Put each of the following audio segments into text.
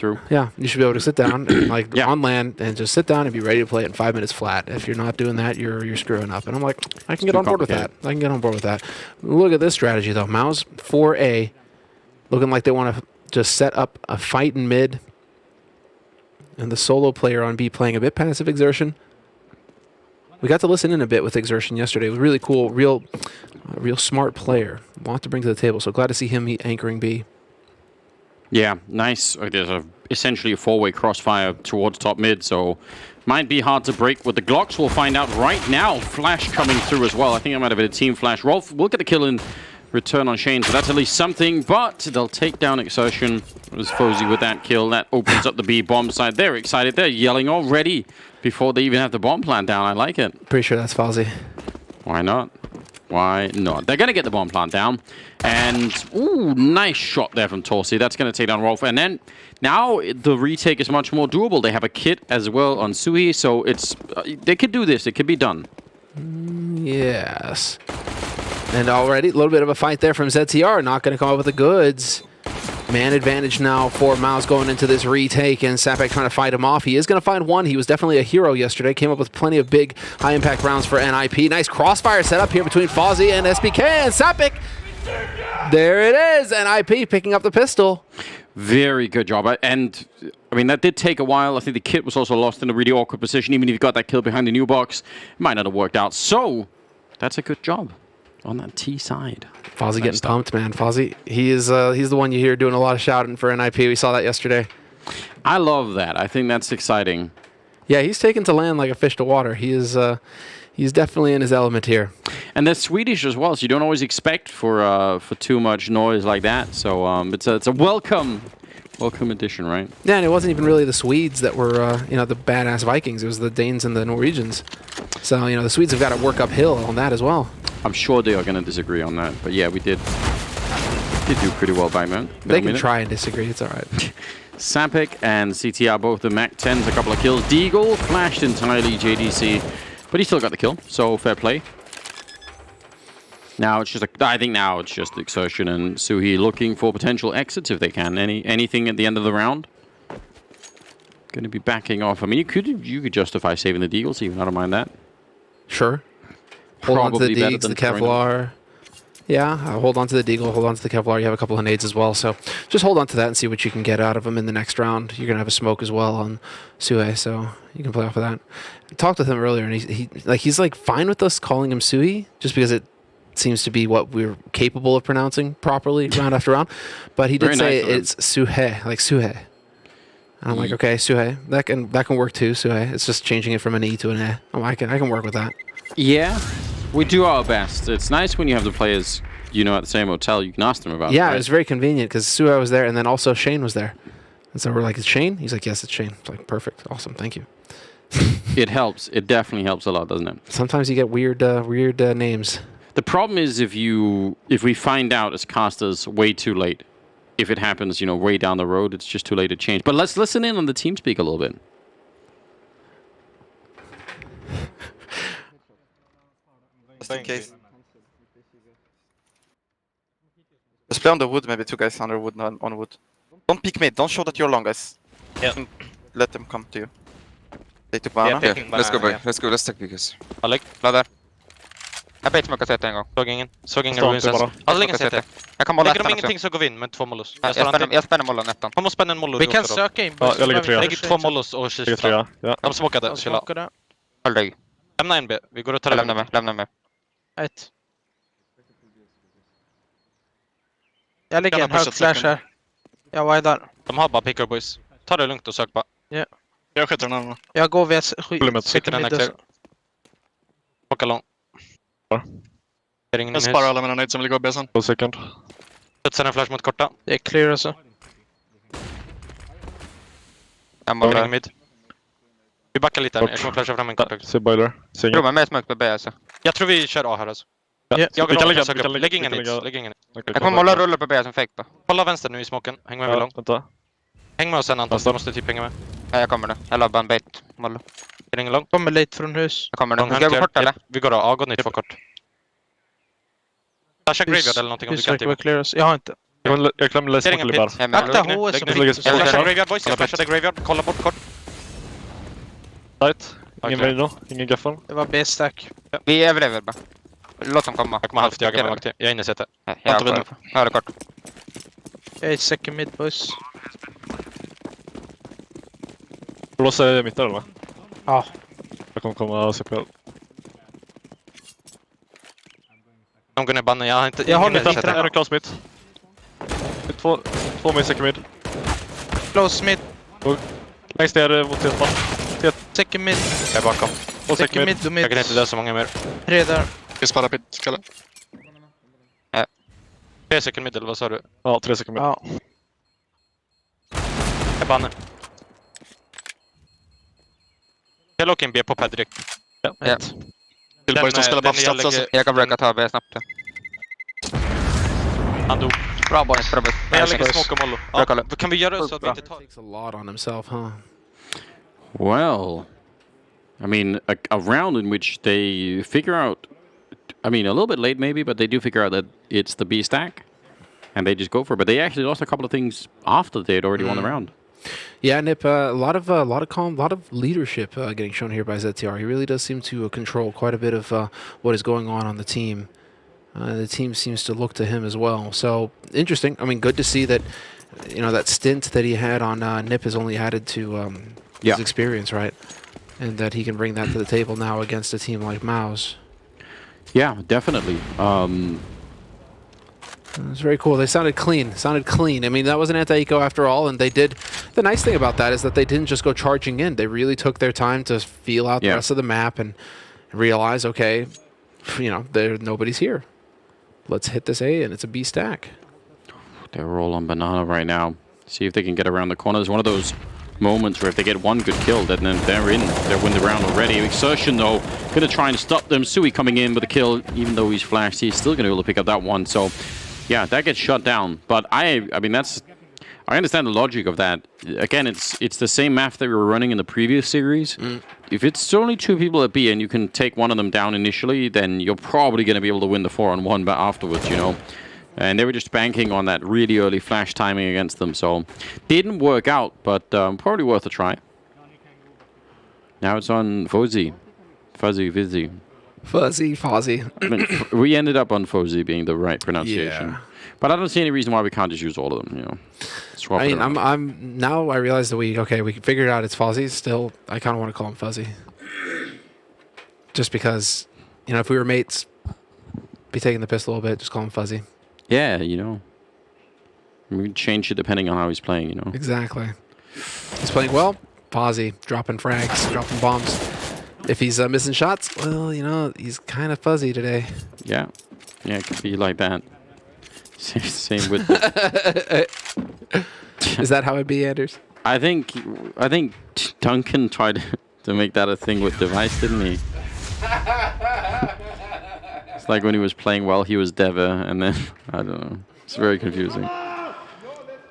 through. Yeah, you should be able to sit down, like on land, and just sit down and be ready to play it in 5 minutes flat. If you're not doing that, you're screwing up. And I'm like, I can get on board with that. I can get on board with that. Look at this strategy, though. mouz 4A, looking like they want to just set up a fight in mid. And the solo player on B playing a bit passive Exertion. We got to listen in a bit with Exertion yesterday. It was really cool, real smart player. A lot to bring to the table, so glad to see him anchoring B. Yeah, nice. There's essentially a four-way crossfire towards top mid, so might be hard to break with the Glocks. We'll find out right now. Flash coming through as well. I think it might have been a team flash. Rolf will get the kill in return on Shane, so that's at least something, but they'll take down Exertion. It was Fozy with that kill. That opens up the B bomb side. They're excited. They're yelling already before they even have the bomb plant down. I like it. Pretty sure that's Fozy. Why not? Why not? They're going to get the bomb plant down. And, ooh, nice shot there from Torsi. That's going to take down Rolf. And then, now the retake is much more doable. They have a kit as well on Sui, so it's they could do this. It could be done. Yes. And already, a little bit of a fight there from ZTR. Not going to come up with the goods. Man advantage now for mouz going into this retake, and Sapek trying to fight him off. He is going to find one. He was definitely a hero yesterday. Came up with plenty of big, high-impact rounds for NIP. Nice crossfire setup here between Fozy and SBK, and Sapek. There it is. NIP picking up the pistol. Very good job. And, I mean, that did take a while. I think the kit was also lost in a really awkward position. Even if you got that kill behind the new box, it might not have worked out. So, that's a good job on that T side. Fozy getting pumped, man. Fozy, he's the one you hear doing a lot of shouting for NIP. We saw that yesterday. I love that. I think that's exciting. Yeah, he's taken to land like a fish to water. He is he's definitely in his element here. And they're Swedish as well, so you don't always expect for too much noise like that. So it's a welcome addition, right? Yeah, and it wasn't even really the Swedes that were the badass Vikings. It was the Danes and the Norwegians. So the Swedes have got to work uphill on that as well. I'm sure they are going to disagree on that, but yeah, we did do pretty well by man. They can try and disagree. It's all right. Sapek and CTR both the Mac 10s, a couple of kills. Deagle flashed entirely JDC, but he still got the kill, so fair play. Now it's just I think now it's just Exertion and Suhi looking for potential exits if they can. Anything at the end of the round. Going to be backing off. I mean, you could justify saving the Deagles even. I don't mind that. Sure. Hold on to the Deags, the Kevlar. Yeah, hold on to the Deagle, hold on to the Kevlar. You have a couple of nades as well, so just hold on to that and see what you can get out of them in the next round. You're going to have a smoke as well on Sui, so you can play off of that. I talked with him earlier, and he's like fine with us calling him Sui, just because it seems to be what we're capable of pronouncing properly round after round. But he did say it's Suhe, like Suhe. And I'm like, okay, Suhe, that can work too, Suhe. It's just changing it from an E to an E. Oh, I can work with that. Yeah, we do our best. It's nice when you have the players, at the same hotel. You can ask them about it. Yeah, it was very convenient because Suhe was there, and then also Shane was there. And so we're like, it's Shane? He's like, yes, it's Shane. It's like, perfect. Awesome. Thank you. It helps. It definitely helps a lot, doesn't it? Sometimes you get weird names. The problem is if we find out as casters way too late. If it happens, way down the road, it's just too late to change. But let's listen in on the TeamSpeak a little bit. Just in case. Just play on the wood, maybe two guys under wood, on wood. Don't peek mid, don't show that you're long, guys. Yeah. Let them come to you. They took banana. Yeah, let's go boy, let's take because. Alec, Ladder. Jag bait smoka CT en gång. Såg ingen ruins ens. Alltså lägg en CT. Jag kan molla Lägger de ettan ingenting också. så går vi in med 2 mollos. Jag spänner mollan ettan. Man måste spänna en mollo. Vi kan söka in. Ja, jag lägger 3. Lägger 2 mollos och kista. Ja. De smokade, chilla. Håll dig. Lämna en B, vi går och tar Lämna mig. 1. Jag lägger en hög flash här. Jag widar. De har bara picker boys. Ta det lugnt och sök bara. Ja. Jag skjuter den andra. Jag går via Skjuter den här. Plocka lång. Jag sparar alla mina nades som vill gå B sen. 2 sekund. Putsar en flash mot korta. Det är clear alltså. Jag mollar. Mid. Vi backar lite här. Jag kommer flasha fram en kort. Se boiler. Tror man med smoke på B alltså. Jag tror vi kör A här alltså. Ja. Jag vi kan lägga, lägg ingen nits. Jag kommer molla rulla på B som fake då. Hålla vänster nu i smoken. Häng med mig långt. Vänta. Häng med oss sen Anton. Du måste typ hänga med. Ja, jag kommer nu. Jag labbar en bait. Mollo. Är det ingen långt? Kommer lite från hus. Jag kommer nu. Ska jag gå kort eller? Vi går A, gå nytt för kort. Tasha graveyard eller någonting om du kan typ. Jag har inte. Jag glömde läsa Ser ingen bort det pit. bara. Akta HS och Lägg pit. Jag lägg- flashar graveyard boys, jag flashade graveyard. Kolla bort kort. Tight. Ingen Okej. Vino, ingen gaffel. Det var B-stack. Vi överlever bara. Låt dem komma. Jag kommer halvt, jag kommer aktiv. Jag är inne i setet. Jag Inte har vinner. jag har kort. Jag är second mid boys. Blåser mitt där eller? Ja. Jag kommer komma CPL. De går ner bannen, jag har inte... Jag håller ingen lite. setet. En är close mitt. Två med second mid. Close mid. Längst ner mot T-span. Second mid. Jag är bakom. Och Second second mid. mid och Jag kan mid. inte dö så många mer. 3 där. Vi sparar pit, Kalle. 3 second middle, vad sa du? Ja, 3 second mid. Ja. Jag är bannen. Jag lockar in B på pad direkt. Ja. Ja. Till boys, de spelar den buff jag stats alltså. lägger- Jag kan breaka ta B snabbt. Han dog. Bra boys. Bra boys. Men jag lägger boys. smoke och mollo. Bra, kolla. Ja, kan vi göra så att vi inte tar... Takes a lot on himself, huh? Well, I mean, a round in which they figure out, I mean, a little bit late maybe, but they do figure out that it's the B stack, and they just go for it. But they actually lost a couple of things after they had already won the round. Yeah, Nip. A lot of calm, a lot of leadership getting shown here by ZTR. He really does seem to control quite a bit of what is going on the team. The team seems to look to him as well. So interesting. I mean, good to see that. You know, that stint that he had on Nip has only added to Yeah. his experience, right? And that he can bring that to the table now against a team like mouz. Yeah, definitely. It's very cool. They sounded clean. Sounded clean. I mean, that was an anti-eco after all, and they did. The nice thing about that is that they didn't just go charging in. They really took their time to feel out the Yeah. rest of the map and realize, okay, you know, nobody's here. Let's hit this A, and it's a B stack. They're all on banana right now. See if they can get around the corners. One of those moments where if they get one good kill, then they're in. They win the round already. Exertion, though, going to try and stop them. Sui coming in with a kill. Even though he's flashed, he's still going to be able to pick up that one. So, yeah, that gets shut down. But I mean, I understand the logic of that. Again, it's the same map that we were running in the previous series. If it's only 2 people at B and you can take one of them down initially, then you're probably going to be able to win the 4-on-1 but afterwards, you know. And they were just banking on that really early flash timing against them. So, didn't work out, but probably worth a try. Now it's on Fuzzy. Fuzzy. Fuzzy. I mean, we ended up on Fuzzy being the right pronunciation. Yeah. But I don't see any reason why we can't just use all of them, you know. Swap I it mean, around. I'm now I realize that we figured out it's Fuzzy. Still, I kind of want to call him Fuzzy. Just because, you know, if we were mates, be taking the piss a little bit, just call him Fuzzy. Yeah, you know. We can change it depending on how he's playing, you know. Exactly. He's playing well. Fuzzy, dropping frags, dropping bombs. If he's missing shots, well, you know, he's kind of fuzzy today. Yeah. Yeah, it could be like that. Same with... Is that how it be, Anders? I think Duncan tried to make that a thing with Device, didn't he? It's like when he was playing well, he was Deva, and then, I don't know. It's very confusing.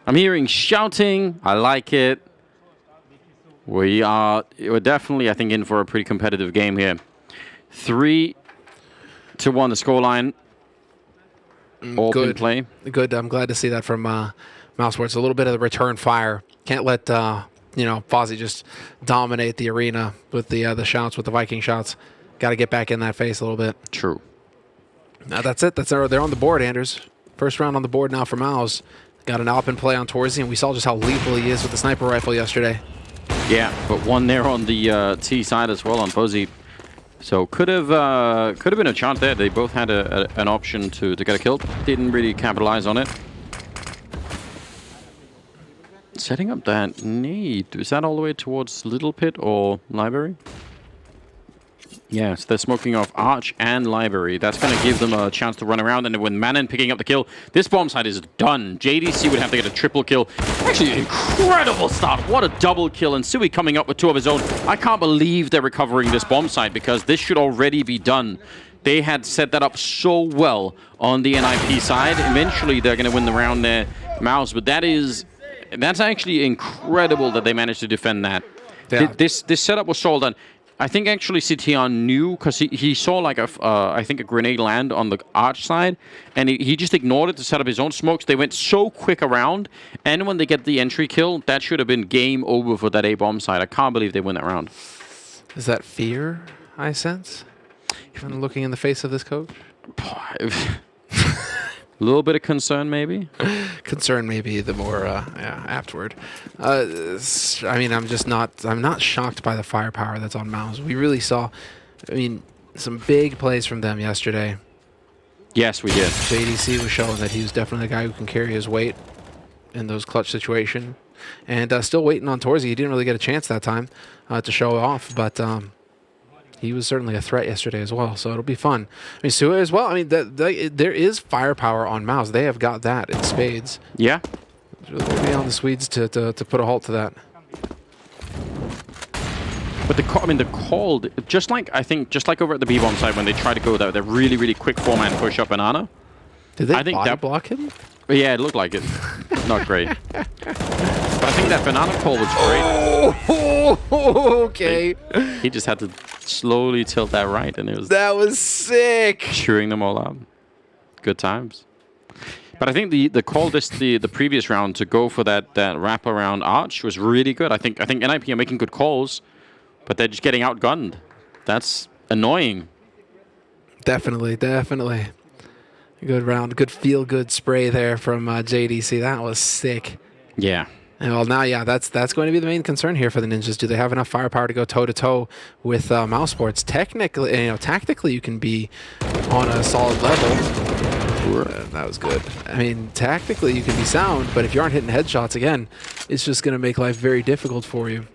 I'm hearing shouting. I like it. We're definitely, I think, in for a pretty competitive game here. 3-1 the scoreline. All in play. Good. I'm glad to see that from mouz, where it's a little bit of the return fire. Can't let you know, Fozzy just dominate the arena with the shouts, with the Viking shots. Got to get back in that face a little bit. True. Now that's it. They're on the board, Anders. First round on the board now for mouz. Got an Alpin play on Torzy, and we saw just how lethal he is with the sniper rifle yesterday. Yeah, but one there on the T side as well on Fuzzy. So could have been a chance there. They both had an option to get a kill. Didn't really capitalize on it. Setting up that nade. Is that all the way towards Little Pit or Library? Yes, they're smoking off Arch and Library. That's going to give them a chance to run around. And with Manon picking up the kill, this bomb site is done. JDC would have to get a triple kill. Actually, incredible start. What a double kill. And Sui coming up with 2 of his own. I can't believe they're recovering this bomb site because this should already be done. They had set that up so well on the NIP side. Eventually, they're going to win the round there, mouz. But that's actually incredible that they managed to defend that. Yeah. This setup was so well done. I think actually CTR knew because he saw like I think a grenade land on the arch side, and he just ignored it to set up his own smokes. They went so quick around, and when they get the entry kill, that should have been game over for that A-bomb side. I can't believe they win that round. Is that fear I sense? When looking in the face of this coach? A little bit of concern, maybe. Concern may be the more apt word. I mean, I'm not shocked by the firepower that's on mouz. We really saw, I mean, some big plays from them yesterday. Yes, we did. JDC was showing that he was definitely the guy who can carry his weight in those clutch situations. And still waiting on Torzy. He didn't really get a chance that time to show off, but he was certainly a threat yesterday as well, so it'll be fun. I mean, Sue as well. I mean, there is firepower on mouz. They have got that in spades. Yeah. It's really be on the Swedes to put a halt to that. But the call, just like over at the B-bomb side when they try to go that really, really quick 4-man push up banana. Did they body block him? Yeah, it looked like it. Not great. But I think that banana call was great. Oh, okay. He just had to slowly tilt that right, and it was That was sick. chewing them all out. Good times. But I think the call the previous round to go for that wrap around arch was really good. I think NIP are making good calls, but they're just getting outgunned. That's annoying. Definitely. Good round. Good feel-good spray there from JDC. That was sick. Yeah. And well, now, yeah, that's going to be the main concern here for the Ninjas. Do they have enough firepower to go toe-to-toe with mousesports? Technically, tactically, you can be on a solid level. That was good. I mean, tactically, you can be sound, but if you aren't hitting headshots again, it's just going to make life very difficult for you.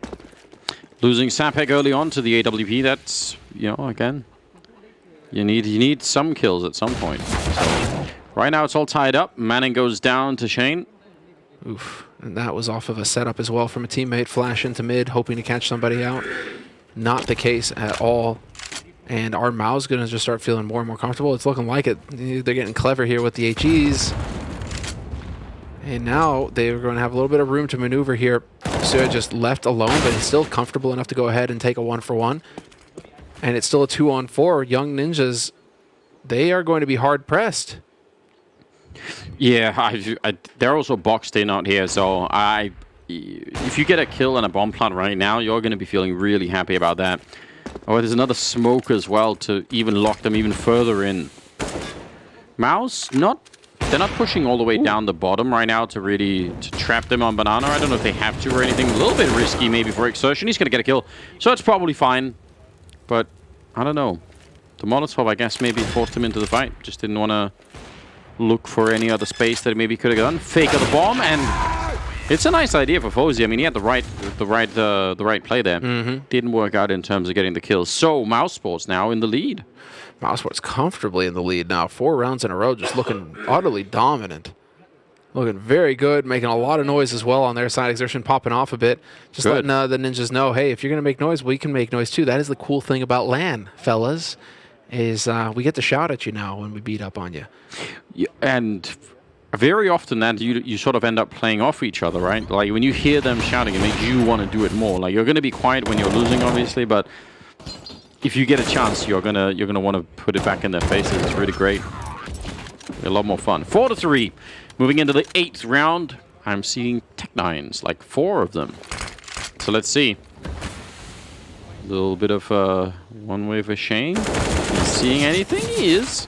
Losing Sapek early on to the AWP, that's, again, you need some kills at some point. So, right now, it's all tied up. Manning goes down to Shane. Oof. And that was off of a setup as well from a teammate. Flash into mid, hoping to catch somebody out. Not the case at all. And our mouz going to just start feeling more and more comfortable. It's looking like it. They're getting clever here with the HEs. And now they're going to have a little bit of room to maneuver here. So just left alone, but he's still comfortable enough to go ahead and take a 1-for-1. And it's still a 2-on-4. Young Ninjas, they are going to be hard-pressed. Yeah, they're also boxed in out here, so if you get a kill and a bomb plant right now, you're going to be feeling really happy about that. Oh, there's another smoke as well to even lock them even further in. mouz, they're not pushing all the way down the bottom right now to trap them on banana. I don't know if they have to or anything. A little bit risky maybe for Exertion. He's going to get a kill, so it's probably fine. But I don't know. The Molotov, I guess, maybe forced him into the fight. Just didn't want to look for any other space that maybe could have done. Fake of the bomb, and it's a nice idea for Fozy. I mean, he had the right play there. Didn't work out in terms of getting the kills. So mousesports now in the lead. mousesports comfortably in the lead now. 4 rounds in a row, just looking utterly dominant. Looking very good, making a lot of noise as well on their side. Exertion popping off a bit. Just letting the Ninjas know, hey, if you're going to make noise, we can make noise too. That is the cool thing about LAN, fellas, is we get to shout at you now when we beat up on you. Yeah, and very often that you sort of end up playing off each other, right? Like when you hear them shouting, it makes you want to do it more. Like you're going to be quiet when you're losing, obviously, but if you get a chance, you're gonna want to put it back in their faces. It's really great. A lot more fun. 4-3. Moving into the 8th round, I'm seeing Tech9s, like 4 of them. So let's see. A little bit of one way for Shane. He's seeing anything? He is.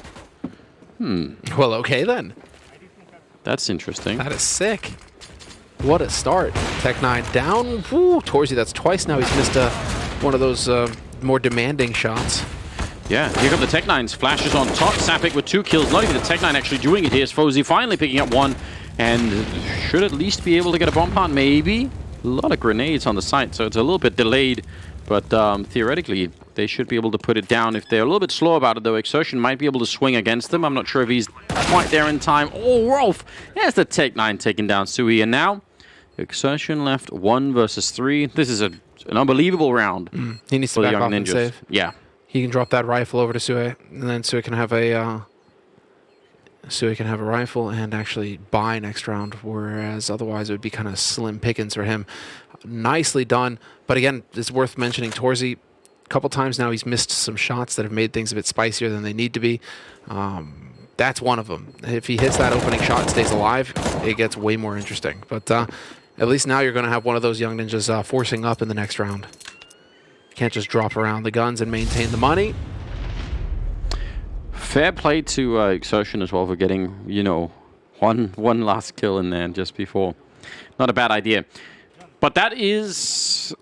Well, okay then. That's interesting. That is sick. What a start. Tech9 down. Woo, Torzy, that's twice now. He's missed one of those more demanding shots. Yeah, here come the Tech9s. Flashes on top. Sapek with 2 kills. Not even the Tech9 actually doing it here. Fozy finally picking up 1 and should at least be able to get a bomb plant, maybe. A lot of grenades on the site, so it's a little bit delayed. But theoretically, they should be able to put it down. If they're a little bit slow about it, though, Exertion might be able to swing against them. I'm not sure if he's quite there in time. Oh, Rolf! There's the Tech9 taking down Sui. And now, Exertion left 1 versus 3. This is an unbelievable round. He needs to back off and save. Yeah. He can drop that rifle over to Sui, and then Sui can have a rifle and actually buy next round, whereas otherwise it would be kind of slim pickings for him. Nicely done, but again, it's worth mentioning Torzy, A couple times now he's missed some shots that have made things a bit spicier than they need to be. That's one of them. If he hits that opening shot and stays alive, it gets way more interesting. But at least now you're going to have one of those young ninjas forcing up in the next round. Can't just drop around the guns and maintain the money. Fair play to Exertion as well for getting, you know, one last kill in there just before. Not a bad idea. But that's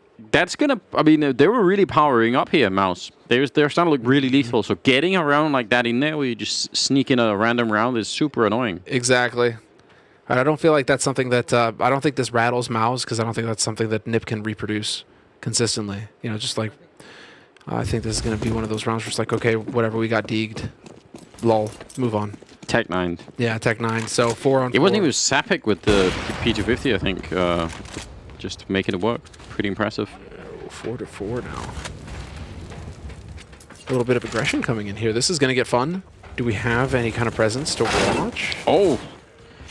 gonna, I mean, they were really powering up here, mouz. They're starting to look really lethal, so getting around like that in there where you just sneak in a random round is super annoying. Exactly. I don't feel like that's something that, I don't think this rattles mouz, because I don't think that's something that Nip can reproduce consistently. You know, just like, I think this is going to be one of those rounds where it's like, okay, whatever, we got deeged. Lol, move on. Tech 9. Yeah, Tech 9, so 4 on 4. It wasn't even Sapik with the P250, I think, just making it work. Pretty impressive. 4-4 now. A little bit of aggression coming in here. This is going to get fun. Do we have any kind of presence to watch? Oh!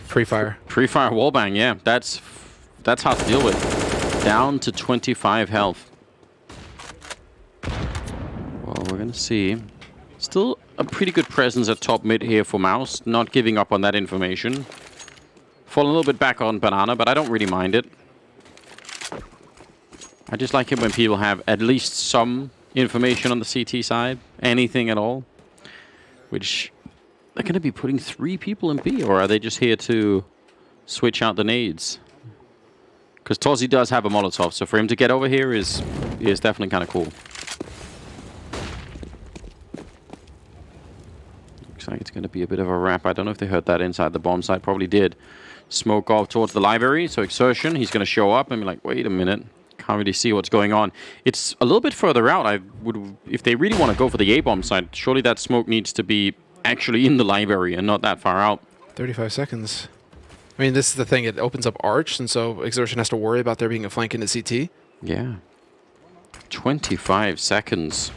Pre-fire. Pre-fire wallbang, yeah. That's hard to deal with. Down to 25 health. Well, we're going to see. Still a pretty good presence at top mid here for mouz. Not giving up on that information. Falling a little bit back on banana, but I don't really mind it. I just like it when people have at least some information on the CT side. Anything at all. Which, they're going to be putting 3 people in B, or are they just here to switch out the nades? Because Tozzy does have a Molotov, so for him to get over here is definitely kind of cool. Looks like it's going to be a bit of a wrap. I don't know if they heard that inside the bomb site. Probably did. Smoke off towards the library, so Exertion, he's going to show up and be like, wait a minute. Can't really see what's going on. It's a little bit further out. I would, if they really want to go for the A-bomb side, surely that smoke needs to be actually in the library and not that far out. 35 seconds. I mean, this is the thing. It opens up arch, and so Exertion has to worry about there being a flank into CT. Yeah. 25 seconds.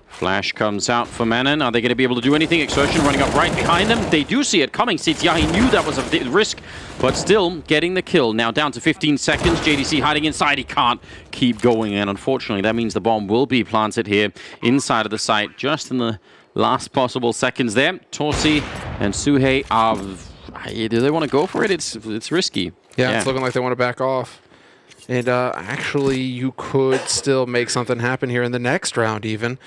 Flash comes out for Manon. Are they going to be able to do anything? Exertion running up right behind them. They do see it coming. CTI, he knew that was a risk, but still getting the kill. Now down to 15 seconds. JDC hiding inside. He can't keep going, and unfortunately, that means the bomb will be planted here inside of the site just in the last possible seconds there. Torsi and Suhei are... Do they want to go for it? It's risky. Yeah, it's looking like they want to back off. And actually, you could still make something happen here in the next round, even.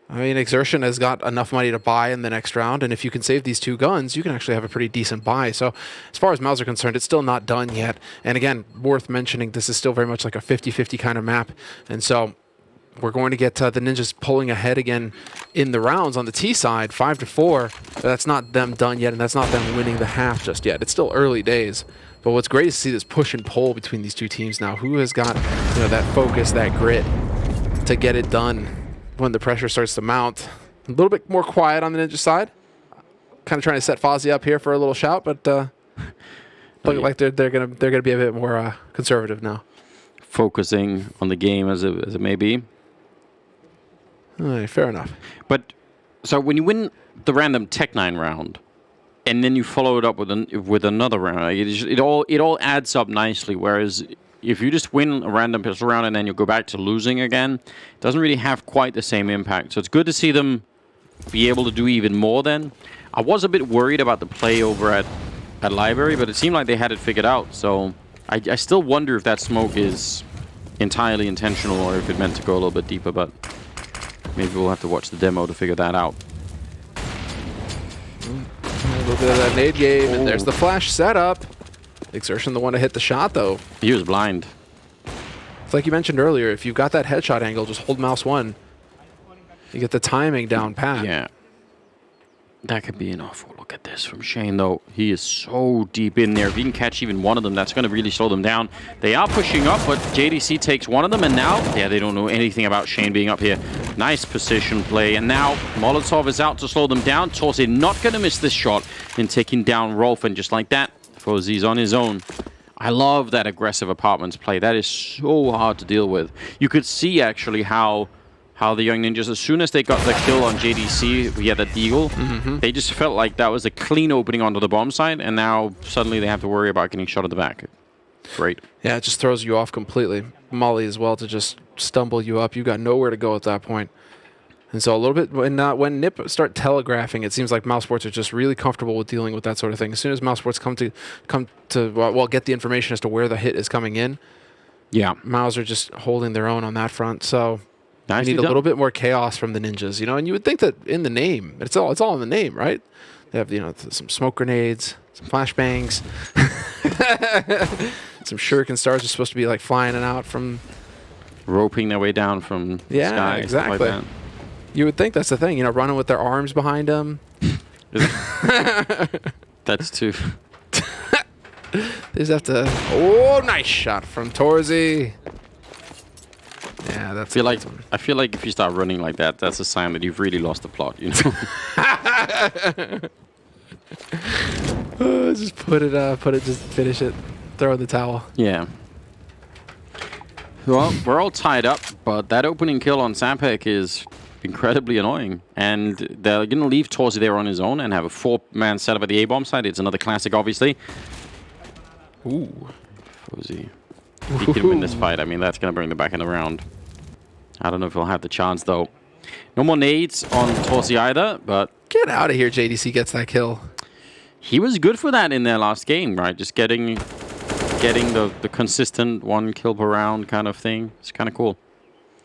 I mean, Exertion has got enough money to buy in the next round, and if you can save these 2 guns, you can actually have a pretty decent buy. So as far as mouz are concerned, it's still not done yet. And again, worth mentioning, this is still very much like a 50-50 kind of map. And so we're going to get the ninjas pulling ahead again in the rounds on the T side, 5-4. That's not them done yet, and that's not them winning the half just yet. It's still early days. But what's great is to see this push and pull between these 2 teams now. Who has got, you know, that focus, that grit to get it done when the pressure starts to mount? A little bit more quiet on the ninja side. Kind of trying to set Fozzy up here for a little shout, but looking like they're gonna be a bit more conservative now. Focusing on the game as it may be. All right, fair enough. But so when you win the random Tech 9 round, and then you follow it up with another round, it all adds up nicely. Whereas if you just win a random pistol round and then you go back to losing again, it doesn't really have quite the same impact. So it's good to see them be able to do even more then. I was a bit worried about the play over at Library, but it seemed like they had it figured out. So I still wonder if that smoke is entirely intentional or if it meant to go a little bit deeper, but maybe we'll have to watch the demo to figure that out. A little bit of that nade game, and there's the flash setup. Exertion the one to hit the shot, though. He was blind. It's like you mentioned earlier, if you've got that headshot angle, just hold mouse 1. You get the timing down pat. Yeah. That could be an awful look at this from Shane, though. He is so deep in there. If he can catch even one of them, that's going to really slow them down. They are pushing up, but JDC takes one of them, and now, yeah, they don't know anything about Shane being up here. Nice position play, and now Molotov is out to slow them down. Torsi not going to miss this shot in taking down Rolf, and just like that, Fozzy's on his own. I love that aggressive apartments play. That is so hard to deal with. You could see, actually, how the young ninjas, as soon as they got the kill on JDC, we had that deagle, they just felt like that was a clean opening onto the bomb site, and now suddenly they have to worry about getting shot at the back. Great. Yeah, it just throws you off completely. Molly as well to just stumble you up. You've got nowhere to go at that point. And so a little bit, when NIP start telegraphing, it seems like mousesports are just really comfortable with dealing with that sort of thing. As soon as mousesports come to get the information as to where the hit is coming in, Yeah. mouz are just holding their own on that front. So you Nicely need a done. little bit more chaos from the ninjas, you know. And you would think that in the name, it's all in the name, right? They have, you know, some smoke grenades, some flashbangs, some shuriken stars are supposed to be like flying in and out from. Roping their way down from the Yeah, sky. exactly. Stuff like You would think that's the thing, you know, running with their arms behind them. that. That's too. They just have to. Oh, nice shot from Torzy. Yeah, that's. I feel like if you start running like that, that's a sign that you've really lost the plot. You know. Just just finish it, throw in the towel. Yeah. Well, we're all tied up, but that opening kill on Sapek is incredibly annoying. And they're going to leave Torzy there on his own and have a 4-man setup at the A-bomb side. It's another classic, obviously. Ooh. Torzy. If he can win this fight, I mean, that's going to bring them back in the round. I don't know if he'll have the chance, though. No more nades on Torzy either, but... Get out of here, JDC gets that kill. He was good for that in their last game, right? Just getting the consistent 1 kill per round kind of thing. It's kind of cool.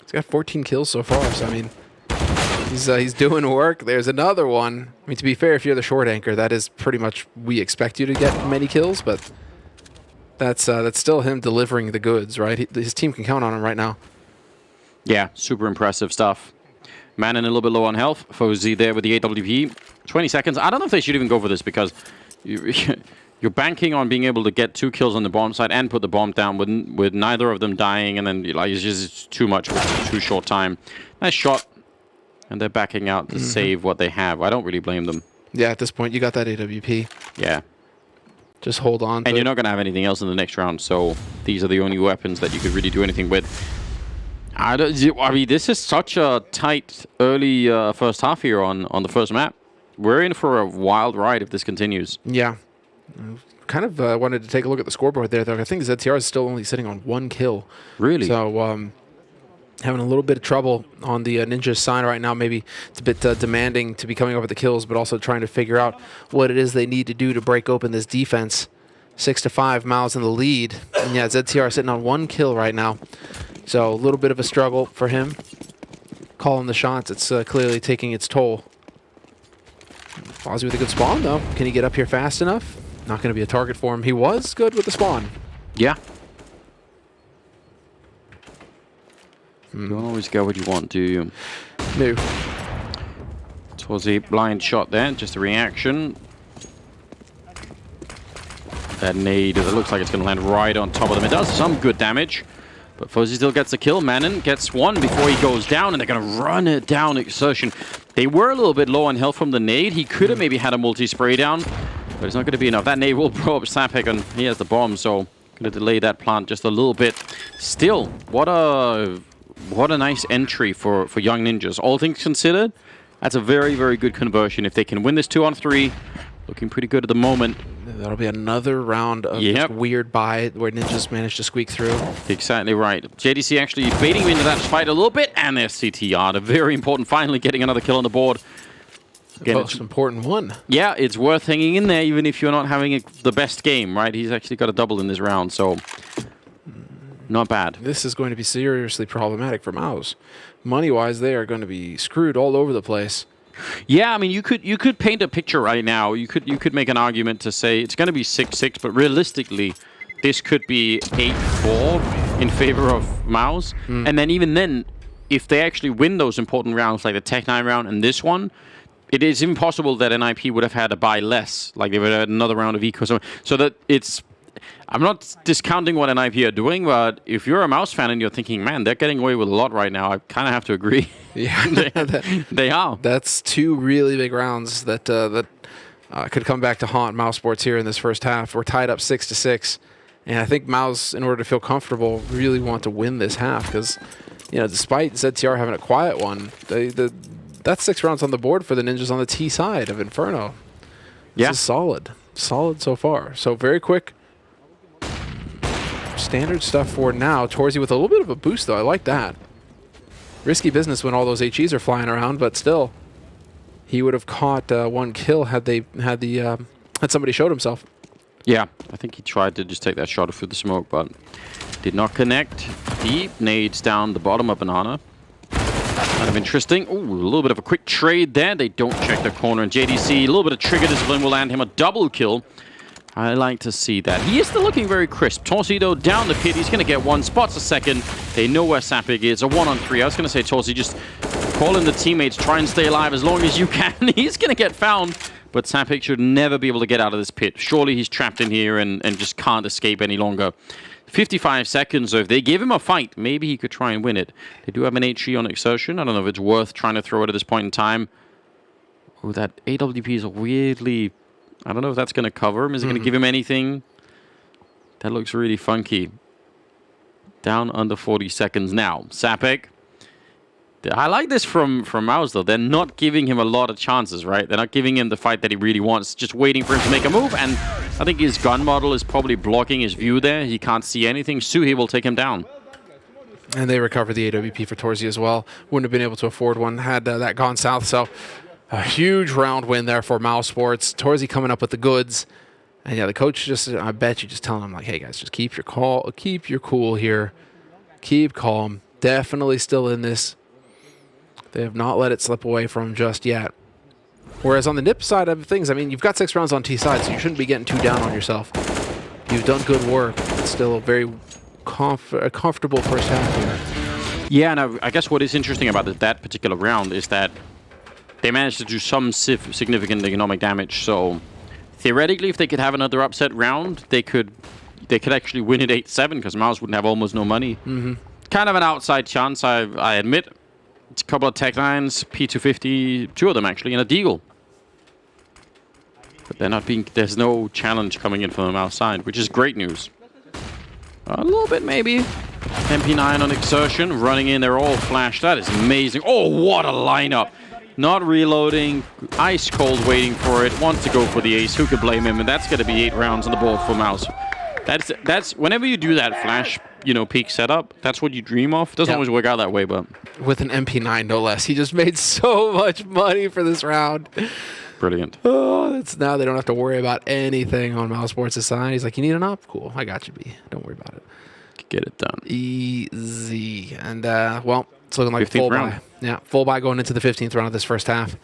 He's got 14 kills so far, so I mean, he's doing work. There's another one. I mean, to be fair, if you're the short anchor, that is pretty much we expect you to get many kills, but that's still him delivering the goods, right? His team can count on him right now. Yeah, super impressive stuff. Manon a little bit low on health. Fuzzy there with the AWP. 20 seconds. I don't know if they should even go for this because you're banking on being able to get 2 kills on the bomb side and put the bomb down with neither of them dying, and then like it's just too much with too short time. Nice shot. And they're backing out to save what they have. I don't really blame them. Yeah, at this point, you got that AWP. Yeah. Just hold on. And you're not going to have anything else in the next round, so these are the only weapons that you could really do anything with. I mean, this is such a tight early first half here on the first map. We're in for a wild ride if this continues. Yeah. Kind of wanted to take a look at the scoreboard there, though. I think ZTR is still only sitting on 1 kill. Really? So, having a little bit of trouble on the Ninja side right now. Maybe it's a bit demanding to be coming up with the kills, but also trying to figure out what it is they need to do to break open this defense. 6-5, mouz in the lead. And yeah, ZTR sitting on 1 kill right now. So, a little bit of a struggle for him. Calling the shots, it's clearly taking its toll. Fozzy with a good spawn, though. Can he get up here fast enough? Not going to be a target for him. He was good with the spawn. Yeah. You don't always get what you want, do you? No. Towards a blind shot there, just a reaction. That nade, it looks like it's going to land right on top of them. It does some good damage, but Fuzzy still gets the kill. Manon gets 1 before he goes down, and they're going to run it down Exertion. They were a little bit low on health from the nade. He could have maybe had a multi-spray down, but it's not going to be enough. That nade will blow up Sapek, and he has the bomb, so going to delay that plant just a little bit. Still, what a nice entry for young ninjas. All things considered, that's a very, very good conversion. If they can win this 2-on-3, looking pretty good at the moment. That'll be another round of just weird buy where ninjas managed to squeak through. Exactly right. JDC actually baiting him into that fight a little bit, and there's CTR. A very important, finally getting another kill on the board. Again, most important one. Yeah, it's worth hanging in there even if you're not having the best game, right? He's actually got a double in this round, so not bad. This is going to be seriously problematic for mouz. Money-wise, they are going to be screwed all over the place. Yeah, I mean, you could paint a picture right now. You could make an argument to say it's going to be 6-6, but realistically, this could be 8-4 in favor of mouz. And then even then, if they actually win those important rounds, like the Tech-9 round and this one, it is impossible that NIP would have had to buy less. Like they would have had another round of eco. So that it's... I'm not discounting what NIP are doing, but if you're a mouz fan and you're thinking, man, they're getting away with a lot right now, I kind of have to agree. Yeah, they are. That's 2 really big rounds that could come back to haunt mousesports here in this first half. We're tied up 6-6, and I think mouz, in order to feel comfortable, really want to win this half because, you know, despite ZTR having a quiet one, that's 6 rounds on the board for the ninjas on the T side of Inferno. This is solid so far. So very quick. standard stuff for now. Torzy with a little bit of a boost, though. I like that. Risky business when all those HEs are flying around, but still, he would have caught one kill had they had somebody showed himself. Yeah, I think he tried to just take that shot through the smoke, but did not connect. Deep nades down the bottom of Banana. Kind of interesting. Ooh, a little bit of a quick trade there. They don't check the corner, and JDC, a little bit of trigger discipline will land him a double kill. I like to see that. He is still looking very crisp. Torcy, down the pit. He's going to get one. Spots a second. They know where Sapig is. A 1-on-3. I was going to say, Torcy, just call in the teammates. Try and stay alive as long as you can. He's going to get found. But Sapig should never be able to get out of this pit. Surely he's trapped in here and just can't escape any longer. 55 seconds, so if they give him a fight, maybe he could try and win it. They do have an HE on Exertion. I don't know if it's worth trying to throw it at this point in time. Oh, that AWP is weirdly... I don't know if that's going to cover him. Is it going to give him anything? That looks really funky. Down under 40 seconds now. Sapig. I like this from mouz, though. They're not giving him a lot of chances, right? They're not giving him the fight that he really wants. Just waiting for him to make a move. And I think his gun model is probably blocking his view there. He can't see anything. Suhi will take him down. And they recover the AWP for Torzy as well. Wouldn't have been able to afford one had that gone south. So a huge round win there for mousesports. Torzy coming up with the goods. And yeah, the coach just, I bet you just telling him like, hey guys, just keep your cool here. Keep calm. Definitely still in this. They have not let it slip away from him just yet. Whereas on the NIP side of things, I mean, you've got 6 rounds on T side, so you shouldn't be getting too down on yourself. You've done good work. It's still a very comfortable first half here. Yeah, and I guess what is interesting about that particular round is that they managed to do some significant economic damage. So theoretically, if they could have another upset round, they could actually win it 8-7 because mouz wouldn't have almost no money. Kind of an outside chance, I admit. It's a couple of Tech9s, P250, 2 of them actually, and a Deagle. But they're not being. There's no challenge coming in from the mouz side, which is great news. A little bit maybe. MP9 on Exertion, running in. They're all flashed. That is amazing. Oh, what a lineup! Not reloading, ice cold, waiting for it. Wants to go for the ace. Who could blame him? And that's going to be 8 rounds on the board for mouz. That's whenever you do that flash, peak setup, that's what you dream of. Doesn't always work out that way, but with an MP9 no less, he just made so much money for this round. Brilliant. Oh, that's now they don't have to worry about anything on mousesports' side. He's like, you need an op? Cool, I got you, B. Don't worry about it. Get it done. Easy. And well, it's looking like a full round. buy. Yeah, full buy going into the 15th round of this first half.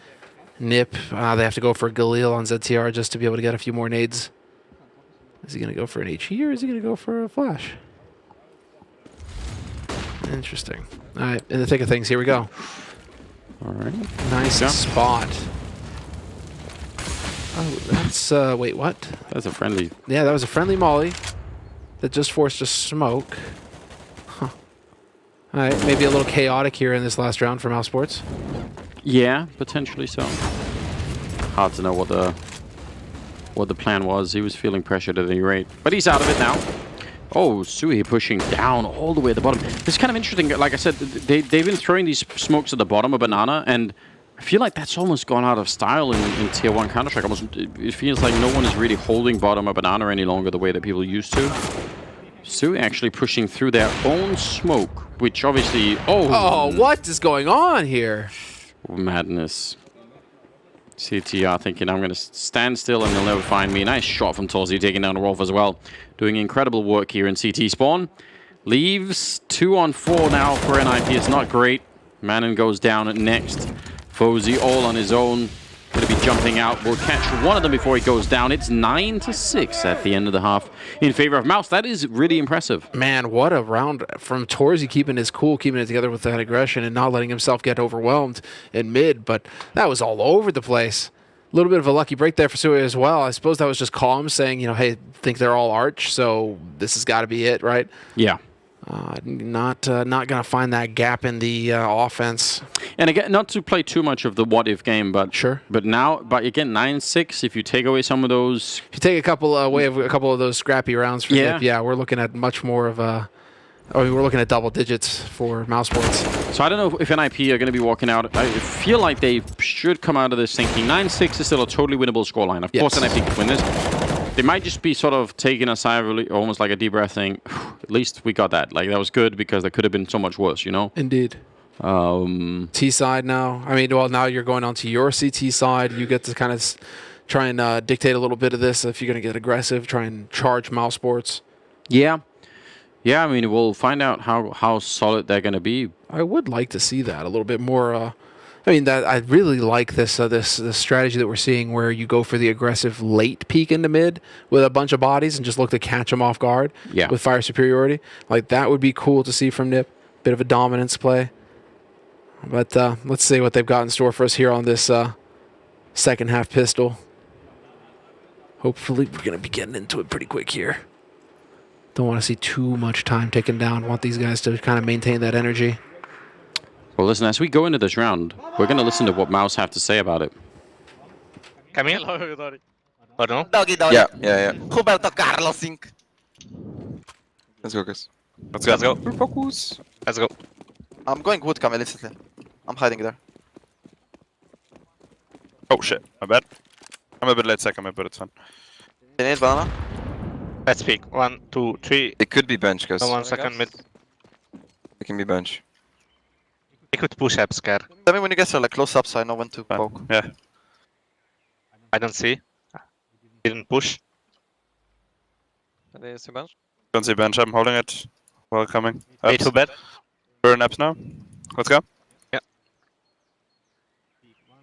NIP, they have to go for Galil on ZTR just to be able to get a few more nades. Is he going to go for an HE or is he going to go for a flash? Interesting. All right, in the thick of things, here we go. All right. Nice spot. Oh, that's, wait, what? That's a friendly. Yeah, that was a friendly molly that just forced a smoke. Huh. All right, maybe a little chaotic here in this last round for mousesports. Yeah, potentially so. Hard to know what the plan was. He was feeling pressured at any rate. But he's out of it now. Oh, Suhi pushing down all the way at the bottom. It's kind of interesting. Like I said, they've been throwing these smokes at the bottom of Banana, and I feel like that's almost gone out of style in Tier 1 Counter-Strike. It feels like no one is really holding bottom of Banana any longer the way that people used to. Suhi actually pushing through their own smoke, which obviously... Oh, what is going on here? Madness. CTR thinking, I'm going to stand still and they'll never find me. Nice shot from Torzy, taking down Rolf as well. Doing incredible work here in CT spawn. Leaves 2 on 4 now for NIP. It's not great. Manon goes down at next. Fozy all on his own. Going to be jumping out. We'll catch one of them before he goes down. It's 9-6 at the end of the half in favor of mouz. That is really impressive. Man, what a round from Torzy, keeping his cool, keeping it together with that aggression and not letting himself get overwhelmed in mid. But that was all over the place. A little bit of a lucky break there for Suhi as well. I suppose that was just calm saying, hey, think they're all arch, so this has got to be it, right? Yeah. Not gonna find that gap in the offense. And again, not to play too much of the what-if game, but sure. But now, again, 9-6. If you take away some of those, if you take a couple of those scrappy rounds for NIP, yeah, we're looking at much more of a. We're looking at double digits for mousesports. So I don't know if NIP are going to be walking out. I feel like they should come out of this thinking 9-6 is still a totally winnable scoreline. Of course, NIP could win this. They might just be sort of taking a sigh of relief, almost like a deep breath, saying, at least we got that. Like, that was good because there could have been so much worse, you know? Indeed. T side now. I mean, well, now you're going on to your CT side. You get to kind of try and dictate a little bit of this. If you're going to get aggressive, try and charge mousesports. Yeah. Yeah, I mean, we'll find out how solid they're going to be. I would like to see that a little bit more. I mean, that I really like this this strategy that we're seeing, where you go for the aggressive late peek into mid with a bunch of bodies and just look to catch them off guard. Yeah. With fire superiority. Like, that would be cool to see from Nip. Bit of a dominance play. But let's see what they've got in store for us here on this second half pistol. Hopefully, we're going to be getting into it pretty quick here. Don't want to see too much time taken down. Want these guys to kind of maintain that energy. Well, listen, as we go into this round, we're going to listen to what mouz have to say about it. Camille? Or no? Doggy. Yeah. Roberto Carlos Inc. Let's go, guys. Let's go. Full focus. Let's go. I'm going wood, Camille, instantly. I'm hiding there. Oh shit, my bad. I'm a bit late second, but it's fine. They need banana. Let's peek. 1, 2, 3. It could be bench, guys. No 1 second mid. It can be bench. They could push up scare. Tell me when you guys are like close up so I know when to poke. Yeah. I don't see. Didn't push. They see bench. Don't see bench, I'm holding it. Well coming. Way too bad. We're in apps now. Let's go.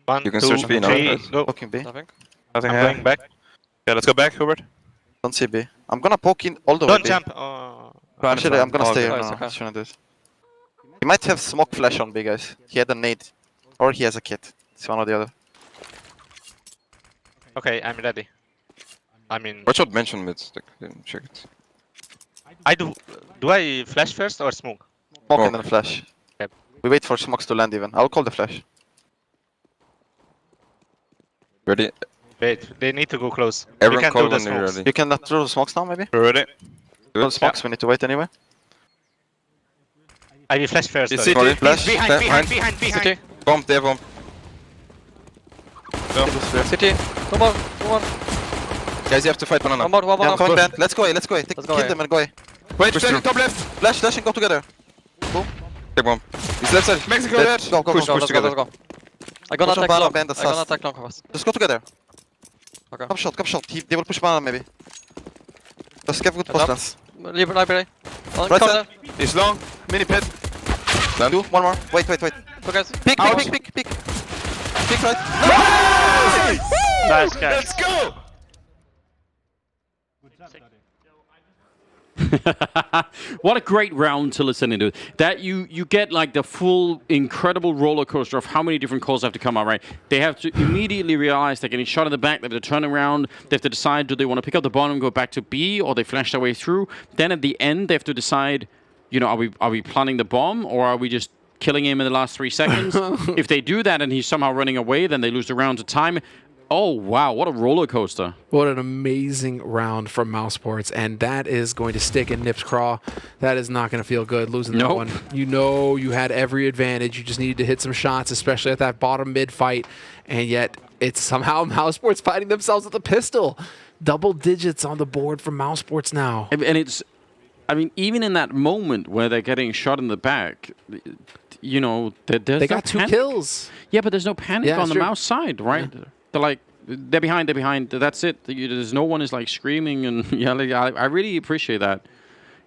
1, You can 2, search B now, 3, guys. go. Poking B. Nothing. Nothing I'm here. going back. Yeah, let's go back, Hubert. Don't see B. I'm gonna poke in all the way Don't B. jump. Oh. Actually, I'm gonna stay here okay, now. okay. Shouldn't do it. He might have smoke flash on B, guys. He had a nade. Or he has a kit. It's one or the other. Okay, I'm ready. I mean, Watch out, bench on mid. Check it. I do. Do I flash first or smoke? Smoke and then flash. Yep. We wait for smokes to land even. I'll call the flash. Ready? Wait, they need to go close. Everyone we can call do the when you're smokes. ready. You can let through the smokes now, maybe? We're ready. Well, smokes, we need to wait anyway. I will flash first. It's sorry. CT. Flash. Behind. Bomb, they have bomb. City. One more. Guys, you have to fight banana. One more. Yeah, I'm coming back. Let's go A, let's go A. Let's go Kill A. them and go A. Wait, Push flash, through. top left. Flash and go together. Take bomb. It's left side. Mexico Let's left. go, Push Let's together. go. I gonna Push on attack banana, long. bend the I gonna sus. attack long of us. Just go together. Okay. Come shot. They will push banana maybe. Just get good Heads up. post Library. Right Right side. It's long. Mini pit. Done. Do one more. Wait. Go guys. Pick. Pick right. Nice guys. Let's go! What a great round to listen into. That you get like the full incredible roller coaster of how many different calls have to come out, right? They have to immediately realize they're getting shot in the back, they have to turn around, they have to decide, do they want to pick up the bottom and go back to B, or they flash their way through? Then at the end, they have to decide, you know, are we planting the bomb, or are we just killing him in the last 3 seconds? If they do that and he's somehow running away, then they lose the round to time. Oh, wow, what a roller coaster. What an amazing round from mousesports, and that is going to stick in Nip's craw. That is not going to feel good, losing that Nope. one. You know you had every advantage. You just needed to hit some shots, especially at that bottom mid fight, and yet it's somehow mousesports fighting themselves with a pistol. Double digits on the board for mousesports now. And it's, I mean, even in that moment where they're getting shot in the back, you know, there's They no got 2 panic. kills. Yeah, but there's no panic Yeah, on the sure. mouse side, right? Yeah. They're like, they're behind. That's it. There's no one is like screaming and yelling. I really appreciate that.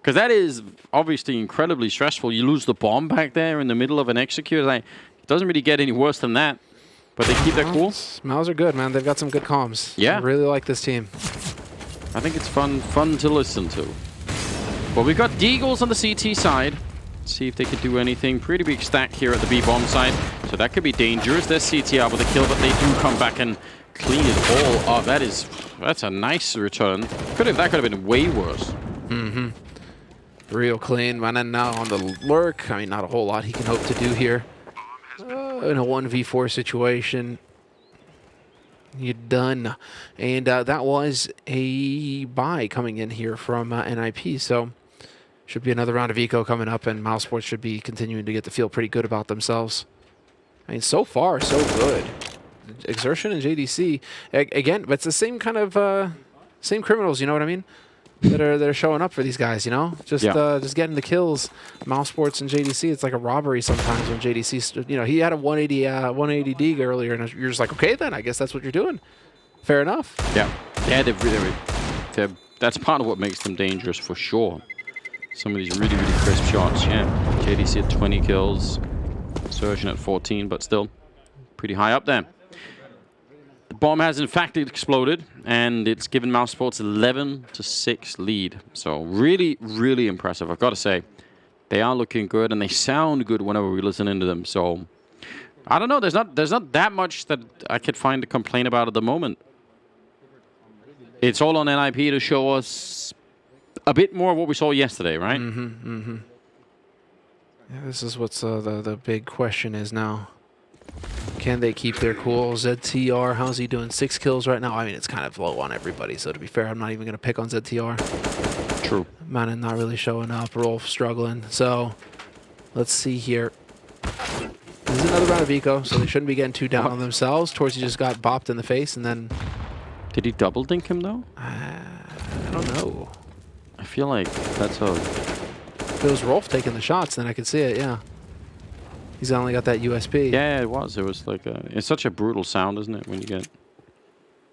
Because that is obviously incredibly stressful. You lose the bomb back there in the middle of an execute. Like, it doesn't really get any worse than that. But they keep their cool. Mouse are good, man. They've got some good comms. Yeah. I really like this team. I think it's fun to listen to. Well, we've got Deagles on the CT side. See if they could do anything. Pretty big stack here at the B-bomb side. So that could be dangerous. There's CT out with a kill, but they do come back and clean it all up. That's a nice return. That could have been way worse. Mm-hmm. Real clean. Manan now on the lurk. I mean, not a whole lot he can hope to do here. In a 1v4 situation. You're done. And that was a buy coming in here from NIP. So should be another round of eco coming up, and mousesports should be continuing to get to feel pretty good about themselves. I mean, so far, so good. Exertion and JDC, again, but it's the same kind of Same criminals, you know what I mean? That are showing up for these guys, you know? Just getting the kills. Mouse Sports and JDC, it's like a robbery sometimes when JDC, you know, he had a 180 dig earlier, and you're just like, okay, then I guess that's what you're doing. Fair enough. Yeah, that's part of what makes them dangerous for sure. Some of these really, really crisp shots. Yeah, JDC at 20 kills, Surgeon at 14, but still pretty high up there. The bomb has in fact exploded, and it's given Mouse Sports 11-6 lead. So really, really impressive. I've got to say, they are looking good, and they sound good whenever we listen into them. So I don't know. There's not that much that I could find to complain about at the moment. It's all on NIP to show us a bit more of what we saw yesterday, right? Yeah, this is what's the big question is now. Can they keep their cool? ZTR, how's he doing? 6 kills right now. I mean, it's kind of low on everybody, so to be fair, I'm not even going to pick on ZTR. True. Manin not really showing up. Rolf struggling. So, let's see here. This is another round of eco, so they shouldn't be getting too down on themselves. Torsi just got bopped in the face, and then... Did he double dink him, though? I don't know. I feel like that's a... If it was Rolf taking the shots, then I could see it, yeah. He's only got that USP. Yeah, it was. It was like a... It's such a brutal sound, isn't it, when you get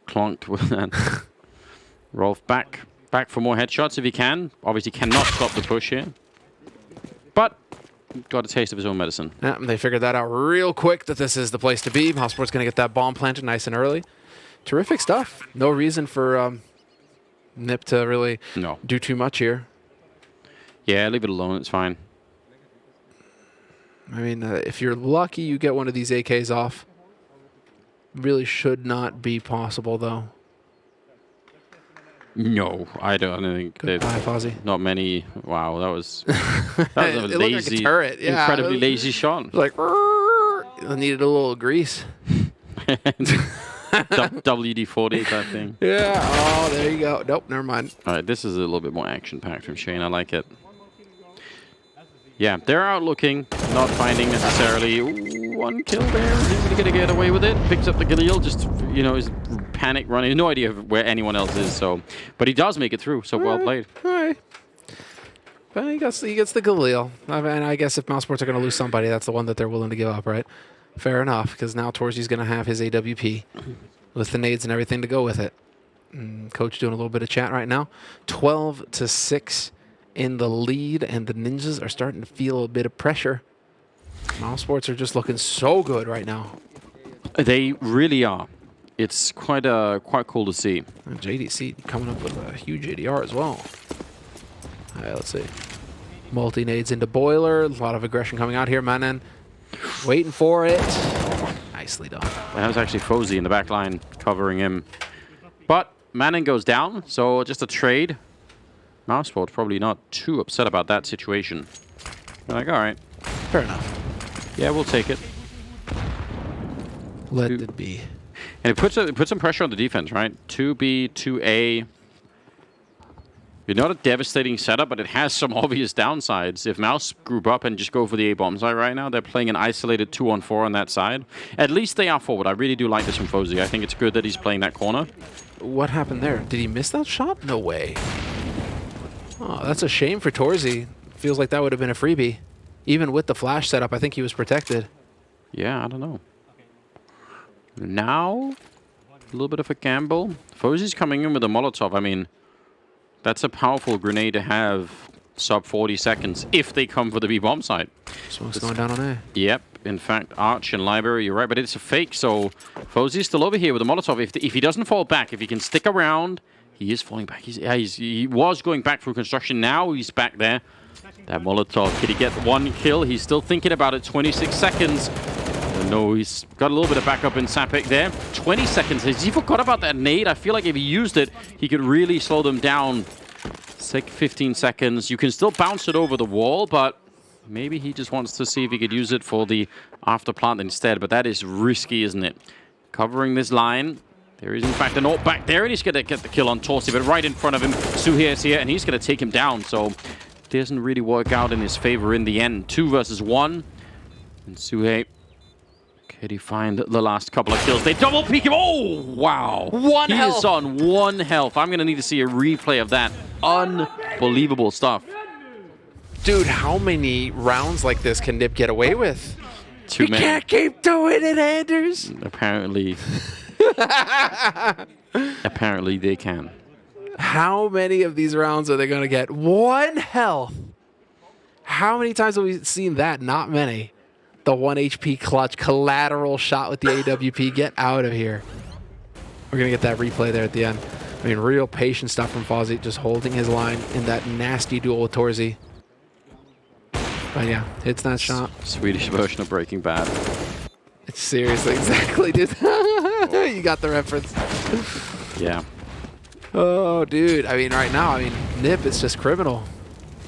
clonked with that. Rolf back for more headshots if he can. Obviously cannot stop the push here. But got a taste of his own medicine. Yeah, they figured that out real quick that this is the place to be. Houseport's going to get that bomb planted nice and early. Terrific stuff. No reason for Nip to really do too much here. Yeah, leave it alone. It's fine. I mean, if you're lucky, you get one of these AKs off. Really should not be possible, though. No, I don't think Goodbye, Fozzie. Not many. Wow, that was a lazy, like a turret. Yeah, incredibly lazy shot. Like, it needed a little grease. WD-40 type thing. Yeah. Oh, there you go. Nope, never mind. All right, this is a little bit more action-packed from Shane. I like it. Yeah, they're out looking, not finding necessarily. Ooh, 1 kill there. Is he really going to get away with it? Picks up the Galil, just, you know, is panic running. No idea where anyone else is, so. But he does make it through, so well played. All right. But he gets the Galil. I mean, I guess if Mouse Sports are going to lose somebody, that's the one that they're willing to give up, right? Fair enough, because now Torsi's going to have his AWP with the nades and everything to go with it. Coach doing a little bit of chat right now. 12-6 in the lead, and the Ninjas are starting to feel a bit of pressure. Mouse Sports are just looking so good right now. They really are. It's quite cool to see. And JDC coming up with a huge ADR as well. All right, let's see. Multi-nades into Boiler. A lot of aggression coming out here. Manin waiting for it. Nicely done. That was actually Fozy in the back line covering him. But Manin goes down, so just a trade. Mouse Sports probably not too upset about that situation. They're like, all right. Fair enough. Yeah, we'll take it. Let it be. And it puts some pressure on the defense, right? 2B, 2A. You're not a devastating setup, but it has some obvious downsides. If Mouse group up and just go for the A-bomb side right now, they're playing an isolated 2-on-4 on that side. At least they are forward. I really do like this from Fozy. I think it's good that he's playing that corner. What happened there? Did he miss that shot? No way. Oh, that's a shame for Torsi. Feels like that would have been a freebie. Even with the flash setup, I think he was protected. Yeah, I don't know. Now, a little bit of a gamble. Fozy's coming in with a Molotov. I mean, that's a powerful grenade to have sub 40 seconds if they come for the B-bomb side. Smoke's going down on A. Yep. In fact, Arch and Library, you're right, but it's a fake, so Fozy's still over here with a Molotov. If he doesn't fall back, if he can stick around, he is falling back. He was going back through construction. Now he's back there. That Molotov, could he get 1 kill? He's still thinking about it. 26 seconds. No, he's got a little bit of backup in Sapek there. 20 seconds. Has he forgot about that nade? I feel like if he used it, he could really slow them down. 15 seconds. You can still bounce it over the wall, but maybe he just wants to see if he could use it for the after plant instead. But that is risky, isn't it? Covering this line. There is, in fact, an ult back there, and he's going to get the kill on Torsi, but right in front of him, Suhe is here, and he's going to take him down. So it doesn't really work out in his favor in the end. 2 versus 1. And Suhe Could he find the last couple of kills? They double peek him. Oh, wow. One He health. is on 1 health. I'm going to need to see a replay of that. Unbelievable stuff. Dude, how many rounds like this can Nip get away with? Too many. Can't keep doing it, Anders. Apparently. Apparently they can. How many of these rounds are they going to get? 1 health. How many times have we seen that? Not many. The 1 HP clutch collateral shot with the AWP. Get out of here. We're going to get that replay there at the end. I mean, real patient stuff from Fozzy, just holding his line in that nasty duel with Torzy. But yeah, hits that shot. Swedish version of Breaking Bad. It's seriously, exactly, dude. You got the reference. Yeah. Oh, dude. I mean, right now, Nip is just criminal.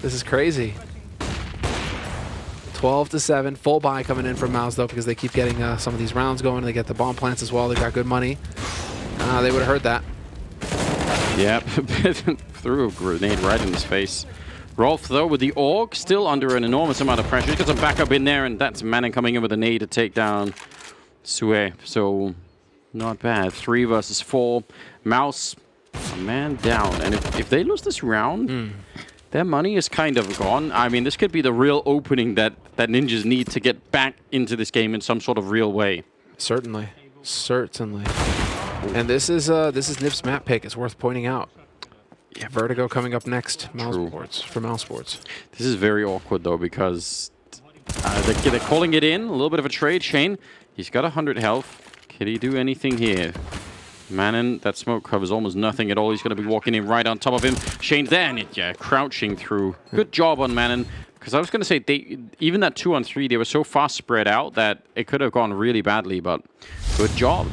This is crazy. 12-7. Full buy coming in from mouz, though, because they keep getting some of these rounds going. They get the bomb plants as well. They got good money. They would have heard that. Yep. Threw a grenade right in his face. Rolf, though, with the Orc, still under an enormous amount of pressure. He's got some backup in there, and that's Manon coming in with a nade to take down Sue. So, not bad. 3 versus 4. mouz, a man down. And if they lose this round, their money is kind of gone. I mean, this could be the real opening that Ninjas need to get back into this game in some sort of real way. Certainly. Certainly. And this is Nip's map pick. It's worth pointing out. Yeah, Vertigo coming up next. mouz Sports for mouz Sports. This is very awkward though because they're calling it in. A little bit of a trade. Shane, he's got 100 health. Can he do anything here? Manon, that smoke covers almost nothing at all. He's going to be walking in right on top of him. Shane's there, and yeah, crouching through. Good job on Manon. Because I was going to say, even that 2-on-3, they were so far spread out that it could have gone really badly, but good job.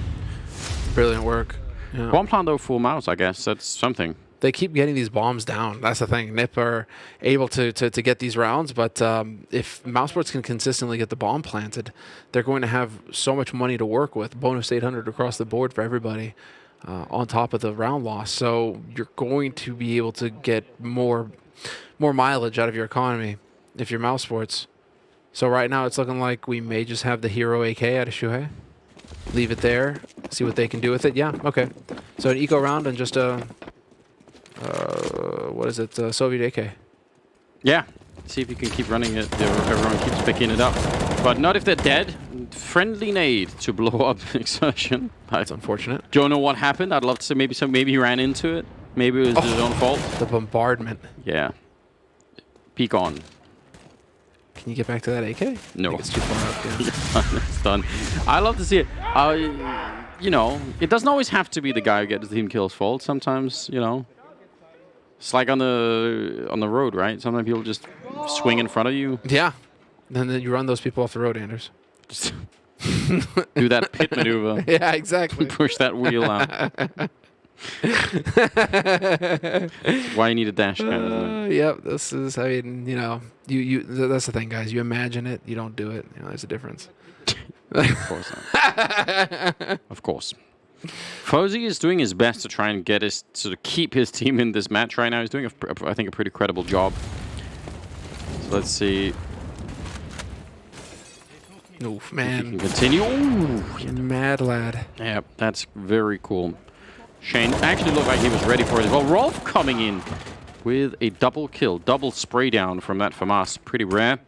Brilliant work. Yeah. Bomb plant though for mouz, I guess. That's something. They keep getting these bombs down. That's the thing. Nip are able to get these rounds, but if mouz Sports can consistently get the bomb planted, they're going to have so much money to work with. Bonus 800 across the board for everybody on top of the round loss. So you're going to be able to get more mileage out of your economy if you're mouz Sports. So right now it's looking like we may just have the hero AK out of Shuhei. Leave it there. See what they can do with it. Yeah, okay. So an eco round and just a... what is it? Soviet AK. Yeah. See if you can keep running it. Everyone keeps picking it up. But not if they're dead. Friendly nade to blow up Exertion. That's unfortunate. Don't know what happened. I'd love to say maybe he ran into it. Maybe it was his own fault. The bombardment. Yeah. Peek on. Can you get back to that AK? No. I think it's too far up, yeah. It's done. I love to see it. You know, it doesn't always have to be the guy who gets the team kills fault. Sometimes, you know, it's like on the road, right? Sometimes people just swing in front of you. Yeah. And then you run those people off the road, Anders. Just do that pit maneuver. Yeah, exactly. Push that wheel out. That's why you need a dash cam, isn't it? Yep. This is, I mean, you know, that's the thing, guys. You imagine it, you don't do it. You know, there's a difference. Of course not. Of course. Fozzy is doing his best to try and get his keep his team in this match right now. He's doing, I think, a pretty credible job. So let's see. Oof, He man. can continue. Ooh, Mad lad. yeah, that's very cool. Shane actually looked like he was ready for it as well. Rolf coming in with a double kill, double spray down from that FAMAS. Pretty rare.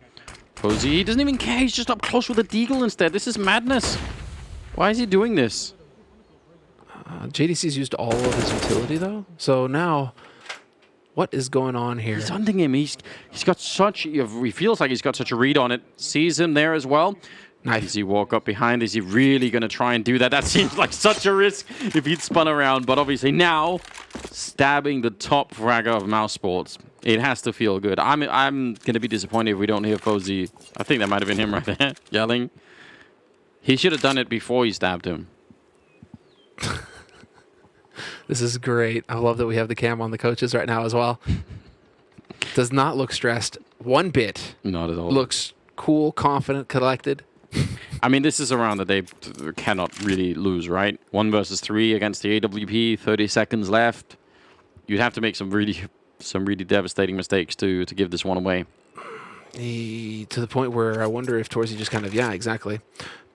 Fozzy, he doesn't even care. He's just up close with a deagle instead. This is madness. Why is he doing this? JDC's used all of his utility, though. So now, what is going on here? He's hunting him. He's got such... He feels like he's got such a read on it. Sees him there as well. Nice. Does he walk up behind? Is he really going to try and do that? That seems like such a risk if he'd spun around. But obviously now, stabbing the top fragger of mouz Sports. It has to feel good. I'm going to be disappointed if we don't hear Fozzy. I think that might have been him right there, yelling. He should have done it before he stabbed him. This is great. I love that we have the cam on the coaches right now as well. Does not look stressed one bit. Not at all. Looks cool, confident, collected. I mean, this is a round that they cannot really lose, right? 1 versus 3 against the AWP, 30 seconds left. You'd have to make some really devastating mistakes to give this one away. To the point where I wonder if Torzy just kind of, yeah, exactly,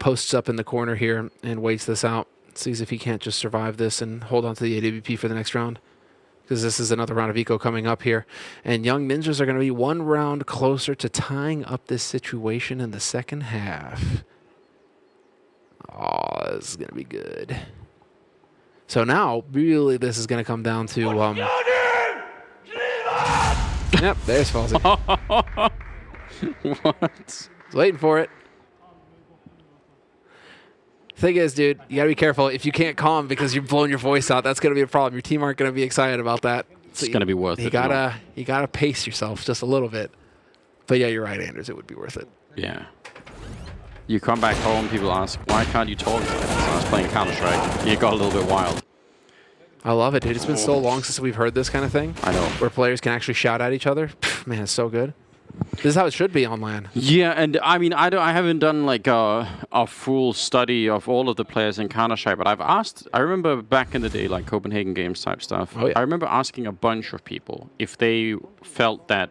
posts up in the corner here and waits this out. Sees if he can't just survive this and hold on to the AWP for the next round. Because this is another round of eco coming up here. And Young Ninjas are going to be one round closer to tying up this situation in the second half. Oh, this is going to be good. So now, really, this is going to come down to... Yep, there's Falsey. What? He's waiting for it. Thing is, dude, you gotta be careful. If you can't calm because you're blowing your voice out, that's gonna be a problem. Your team aren't gonna be excited about that. It's gonna be worth it. You gotta pace yourself just a little bit. But yeah, you're right, Anders. It would be worth it. Yeah. You come back home, people ask, why can't you talk? I was playing Counter-Strike. You got a little bit wild. I love it, dude. It's been so long since we've heard this kind of thing. I know. Where players can actually shout at each other. Pff, man, it's so good. This is how it should be on LAN. Yeah, and I mean, I haven't done like a full study of all of the players in Counter-Strike, but I've asked, I remember back in the day, like Copenhagen Games type stuff, oh, yeah. I remember asking a bunch of people if they felt that,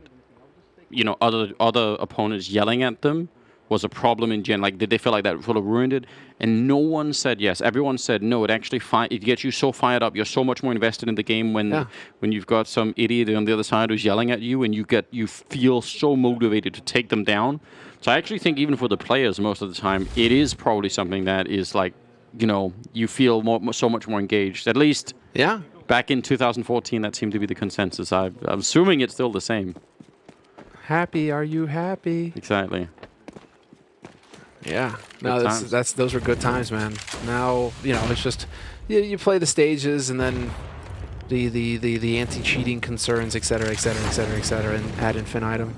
you know, other opponents yelling at them was a problem in gen. Like, did they feel like that sort of ruined it? And no one said yes. Everyone said no. It actually it gets you so fired up. You're so much more invested in the game when you've got some idiot on the other side who's yelling at you, and you feel so motivated to take them down. So I actually think even for the players, most of the time, it is probably something that is like, you know, you feel so much more engaged. At least back in 2014, that seemed to be the consensus. I'm assuming it's still the same. Happy? Are you happy? Exactly. Yeah, no, those were good times, man. Now, you know, it's just you play the stages and then the anti-cheating concerns, etc., etc., etc., etc., and ad infinitum.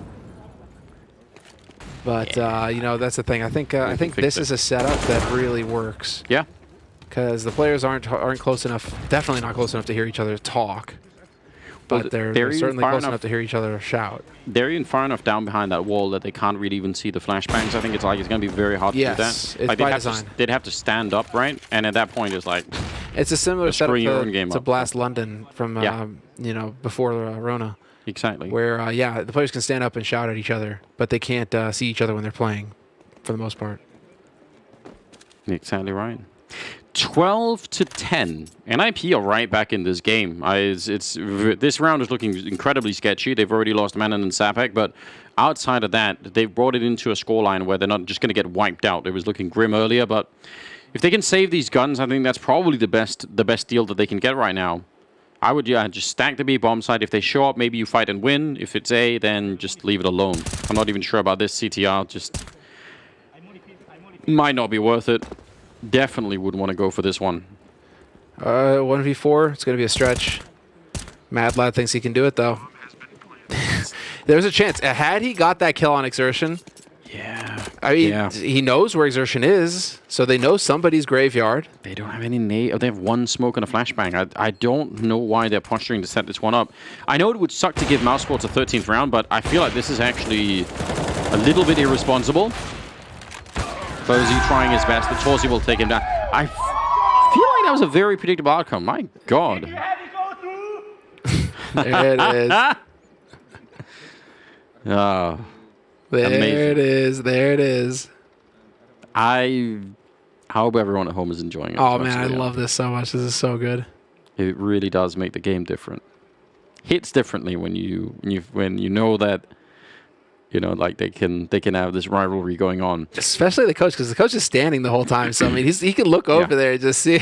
But you know, that's the thing. I think this is a setup that really works. Yeah, because the players aren't close enough. Definitely not close enough to hear each other talk. But they're certainly close enough to hear each other shout. They're even far enough down behind that wall that they can't really even see the flashbangs. I think it's going to be very hard to do that. It's like by design. They'd have to stand up, right? And at that point, it's like... It's a similar setup to Blast London from, you know, before Rona. Exactly. Where, the players can stand up and shout at each other, but they can't see each other when they're playing, for the most part. Exactly right. 12-10. NIP are right back in this game. This round is looking incredibly sketchy. They've already lost Manon and Sapek, but outside of that, they've brought it into a scoreline where they're not just going to get wiped out. It was looking grim earlier, but if they can save these guns, I think that's probably the best deal that they can get right now. I would, just stack the B bomb side. If they show up, maybe you fight and win. If it's A, then just leave it alone. I'm not even sure about this CTR. Just might not be worth it. Definitely would want to go for this one. 1v4, it's going to be a stretch. Mad Lad thinks he can do it, though. There's a chance. Had he got that kill on Exertion, I mean, he knows where Exertion is, so they know somebody's graveyard. They don't have any nade. They have one smoke and a flashbang. I don't know why they're posturing to set this one up. I know it would suck to give Mouseport a 13th round, but I feel like this is actually a little bit irresponsible. Bozy trying his best, but Torsi will take him down. I feel like that was a very predictable outcome. My God. There it is. Oh, there amazing. It is. There it is. I hope everyone at home is enjoying it. Oh, man, I love this so much. This is so good. It really does make the game different. Hits differently when you know that, you know, like they can have this rivalry going on. Especially the coach, because the coach is standing the whole time. So I mean, he can look over there and just see.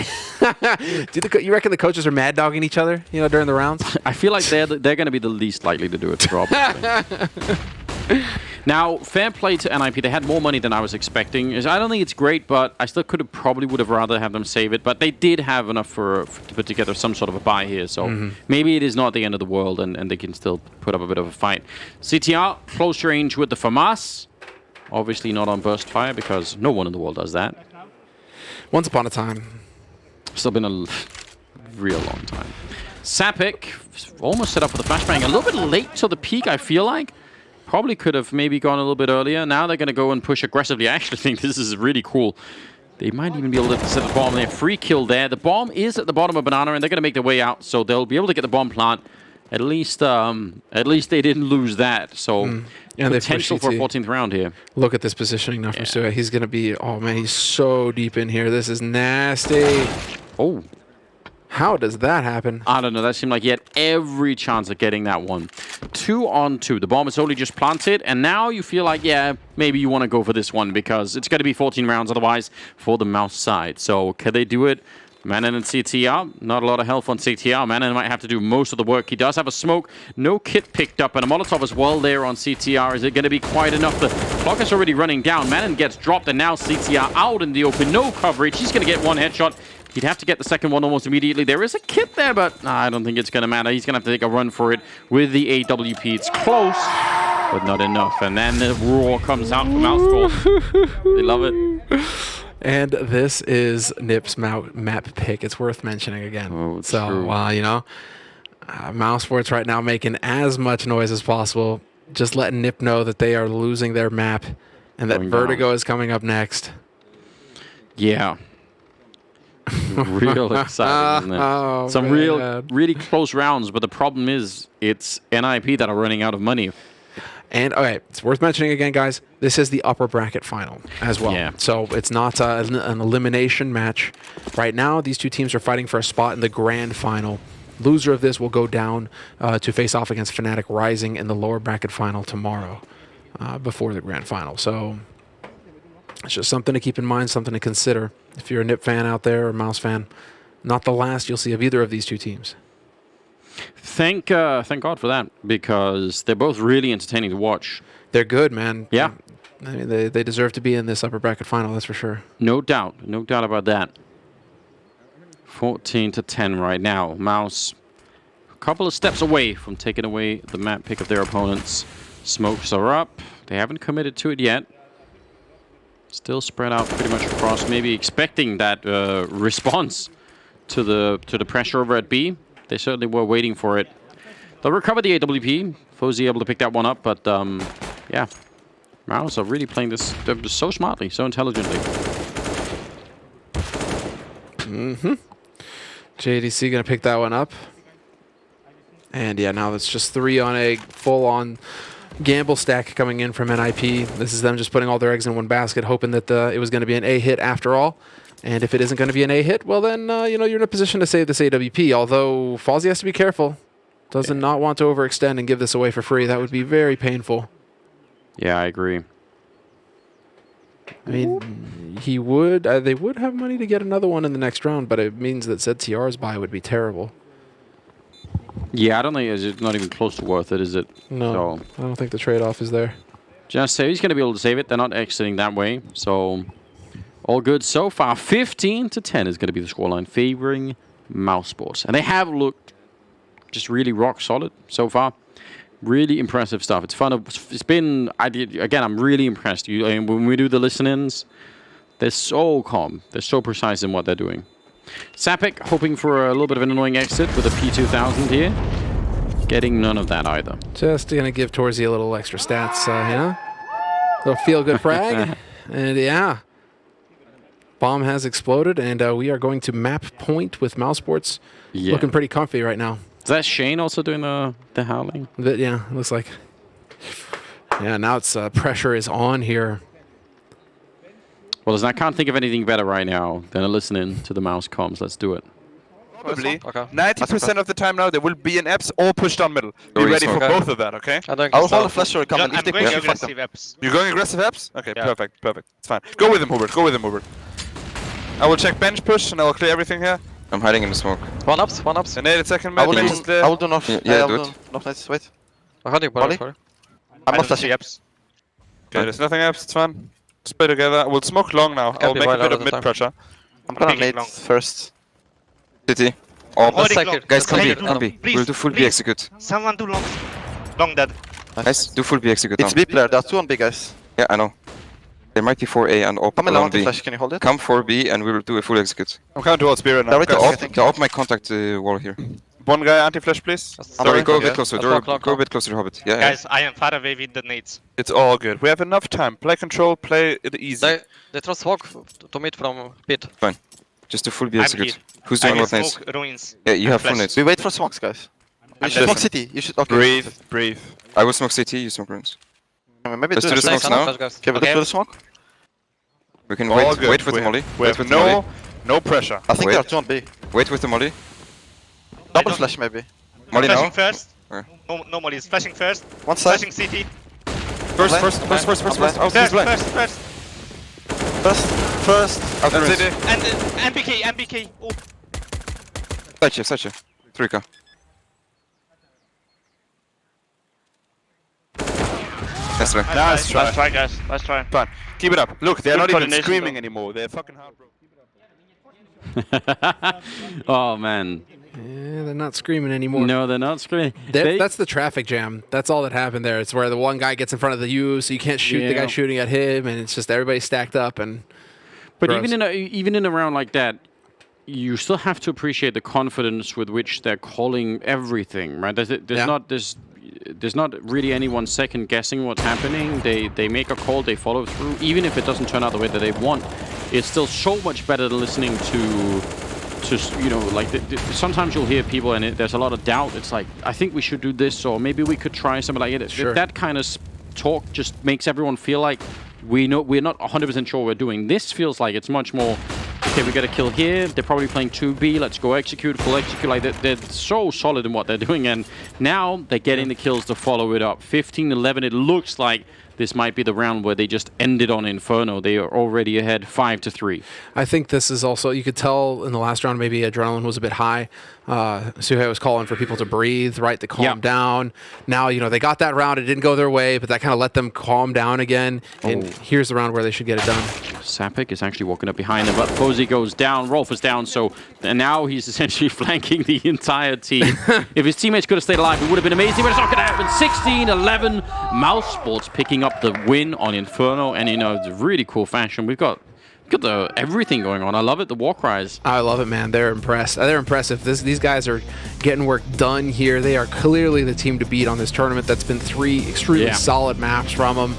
You reckon the coaches are mad dogging each other, you know, during the rounds? I feel like they're going to be the least likely to do it, probably. Now, fair play to NIP. They had more money than I was expecting. I don't think it's great, but I still probably would have rather have them save it. But they did have enough to put together some sort of a buy here. So maybe it is not the end of the world, and they can still put up a bit of a fight. CTR, close range with the FAMAS. Obviously not on burst fire, because no one in the world does that. Once upon a time. Still been a real long time. Sapek almost set up for the flashbang. A little bit late to the peak, I feel like. Probably could have maybe gone a little bit earlier. Now they're going to go and push aggressively. I actually think this is really cool. They might even be able to set the bomb there. Free kill there. The bomb is at the bottom of Banana, and they're going to make their way out. So they'll be able to get the bomb plant. At least they didn't lose that. So And they potential pushed for a CT. 14th round here. Look at this positioning now from Sue. He's going to be... Oh, man, he's so deep in here. This is nasty. Oh, How does that happen? I don't know. That seemed like he had every chance of getting that one. 2 on 2. The bomb is only just planted, and now you feel like, yeah, maybe you want to go for this one because it's going to be 14 rounds otherwise for the mouse side. So can they do it? Manon and CTR, not a lot of health on CTR. Manon might have to do most of the work. He does have a smoke, no kit picked up, and a Molotov as well there on CTR. Is it going to be quite enough? The clock is already running down. Manon gets dropped, and now CTR out in the open, no coverage. He's going to get one headshot. He'd have to get the second one almost immediately. There is a kit there, but I don't think it's going to matter. He's going to have to take a run for it with the AWP. It's close, but not enough. And then the roar comes out from Mousesports. They love it. And this is Nip's map pick. It's worth mentioning again. Oh, it's so, true. you know, Mousesports right now making as much noise as possible. Just letting Nip know that they are losing their map and that Going Vertigo down. is coming up next. Yeah. Real exciting, isn't it? Oh, Some man. really close rounds, but the problem is it's NIP that are running out of money. And, okay, it's worth mentioning again, guys, this is the upper bracket final as well. Yeah. So it's not an elimination match. Right now, these two teams are fighting for a spot in the grand final. Loser of this will go down to face off against Fnatic Rising in the lower bracket final tomorrow before the grand final. So it's just something to keep in mind, something to consider. If you're a Nip fan out there or Mouse fan, not the last you'll see of either of these two teams. Thank God for that, because they're both really entertaining to watch. They're good, man. Yeah. I mean, they deserve to be in this upper bracket final, that's for sure. No doubt about that. 14-10 right now. Mouse a couple of steps away from taking away the map pick of their opponents. Smokes are up. They haven't committed to it yet. Still spread out pretty much across, maybe expecting that response to the pressure over at B. They certainly were waiting for it. They'll recover the AWP. Fozy able to pick that one up, but yeah. Mouse are really playing this so smartly, so intelligently. JDC going to pick that one up. And yeah, now it's just 3 on a full-on gamble stack coming in from NIP. This is them just putting all their eggs in one basket, hoping that it was going to be an A hit after all. And if it isn't going to be an A hit, well then, you know, you're in a position to save this AWP. Although Fawzi has to be careful. Doesn't not want to overextend and give this away for free. That would be very painful. Yeah, I agree. I mean, he would. They would have money to get another one in the next round, but it means that ZTR's buy would be terrible. Yeah, I don't think it's not even close to worth it, is it? No, So, I don't think the trade-off is there. just say he's going to be able to save it. They're not exiting that way, so all good so far. 15-10 is going to be the scoreline, favoring Mousesports, and they have looked just really rock solid so far. Really impressive stuff. It's fun. It's been. Again, I'm really impressed. When we do the listen-ins, they're so calm. They're so precise in what they're doing. Sapik hoping for a little bit of an annoying exit with a P2000 here. Getting none of that either. Just going to give Torzy a little extra stats, you know? A little feel-good frag. And yeah, bomb has exploded, and we are going to map point with Mousesports. Yeah. Looking pretty comfy right now. Is that Shane also doing the howling? But yeah, it looks like. Yeah, now it's pressure is on here. Well, listen, I can't think of anything better right now than a listen-in to the mouse comms. Let's do it. Probably. Okay. 90% of the time now, there will be an apps or push down middle. Be Or ready for smoke. both of that, okay? I don't I'll get hold a stuff. flash or come in. If I'm they going push, you fuck them. aggressive apps. You're going aggressive apps? Okay, Yeah. perfect, perfect. It's fine. Go with him, Hubert. Go with him, Hubert. I will check bench push and I will clear everything here. I'm hiding in the smoke. One ups. And 8 second I mid. will bench do- is clear. I will do not. Yeah, do it. Not nice. Wait. I heard you, Molly? sorry. I'm I not don't see flashing. apps. Okay, there's nothing apps. It's fine. Just play together. We'll smoke long now. Can't I'll be make a wild bit all of the mid time. pressure. I'm gonna nade first. City. Oh, Let's take long. it. guys, come B. Let's take it. Come B. Please, We'll do full B please. execute. Someone do long. Long dead. Nice. Do full B execute now. B player. There are 2 on B, guys. Yeah, I know. There might be 4A and op along B. Can you hold it? Come 4B and we will do a full execute. I'm coming towards B right now. The Guys, op might contact the wall here. one guy anti-flash, please. Sorry, go a okay. bit closer. Go a bit closer to Hobbit. Yeah, Guys, I am far away with the nades. It's all good. We have enough time. Play control, play it easy. They throw smoke to mid from pit. Just do full B I'm execute. here. Who's I doing will what nades? smoke ruins. Yeah, you have full Flash. nades. We wait for smokes, guys. You should smoke city. You should. Okay. Breathe, breathe. I will smoke CT, you smoke runes. Maybe Let's do do the the smoke. smokes now. Okay, but let's do the smoke. We can All wait, good. wait with we the molly. We Wait have with the molly. no pressure. I think Wait. they're John B. Wait with the molly. Double flash maybe. Molly Flashing now. first. Where? No mollies. Flashing first. One side. Flashing CT. First. Blind. Oh, he's First, blind. first. First. After That's raise. it. And MBK. Oh. Side you. 3k. That's right. Nice try. Nice try, guys. Nice try. Fun. Keep it up. Look, they're Good not even coordination, screaming though. anymore. They're fucking hard, bro. Oh, man. Yeah, they're not screaming anymore. No, they're not screaming. That's the traffic jam. That's all that happened there. It's where the one guy gets in front of the U, so you can't shoot the guy shooting at him, and it's just everybody stacked up. And But gross. even in a round like that, you still have to appreciate the confidence with which they're calling everything, right? There's not really anyone second guessing what's happening. They make a call, they follow through, even if it doesn't turn out the way that they want. It's still so much better than listening to you know, like sometimes you'll hear people and there's a lot of doubt. It's like, I think we should do this, or maybe we could try something like it. Sure. That kind of talk just makes everyone feel like we're not 100% sure what we're doing. This feels like it's much more, okay, we got a kill here. They're probably playing 2B. Let's go execute, full execute. Like they're so solid in what they're doing, and now they're getting the kills to follow it up. 15-11. It looks like this might be the round where they just ended on Inferno. They are already ahead 5-3. I think this is also, you could tell in the last round maybe adrenaline was a bit high. Suhei was calling for people to breathe, right, to calm down. Now, you know, they got that round. It didn't go their way, but that kind of let them calm down again. And here's the round where they should get it done. Sapik is actually walking up behind him, but Posey goes down, Rolf is down, so and now he's essentially flanking the entire team. If his teammates could have stayed alive, it would have been amazing, but it's not going to happen. 16-11, mouz Sports picking up the win on Inferno, and in a really cool fashion. We've got everything going on. I love it, the war cries. I love it, man. They're impressed. They're impressive. These guys are getting work done here. They are clearly the team to beat on this tournament. That's been 3 extremely solid maps from them.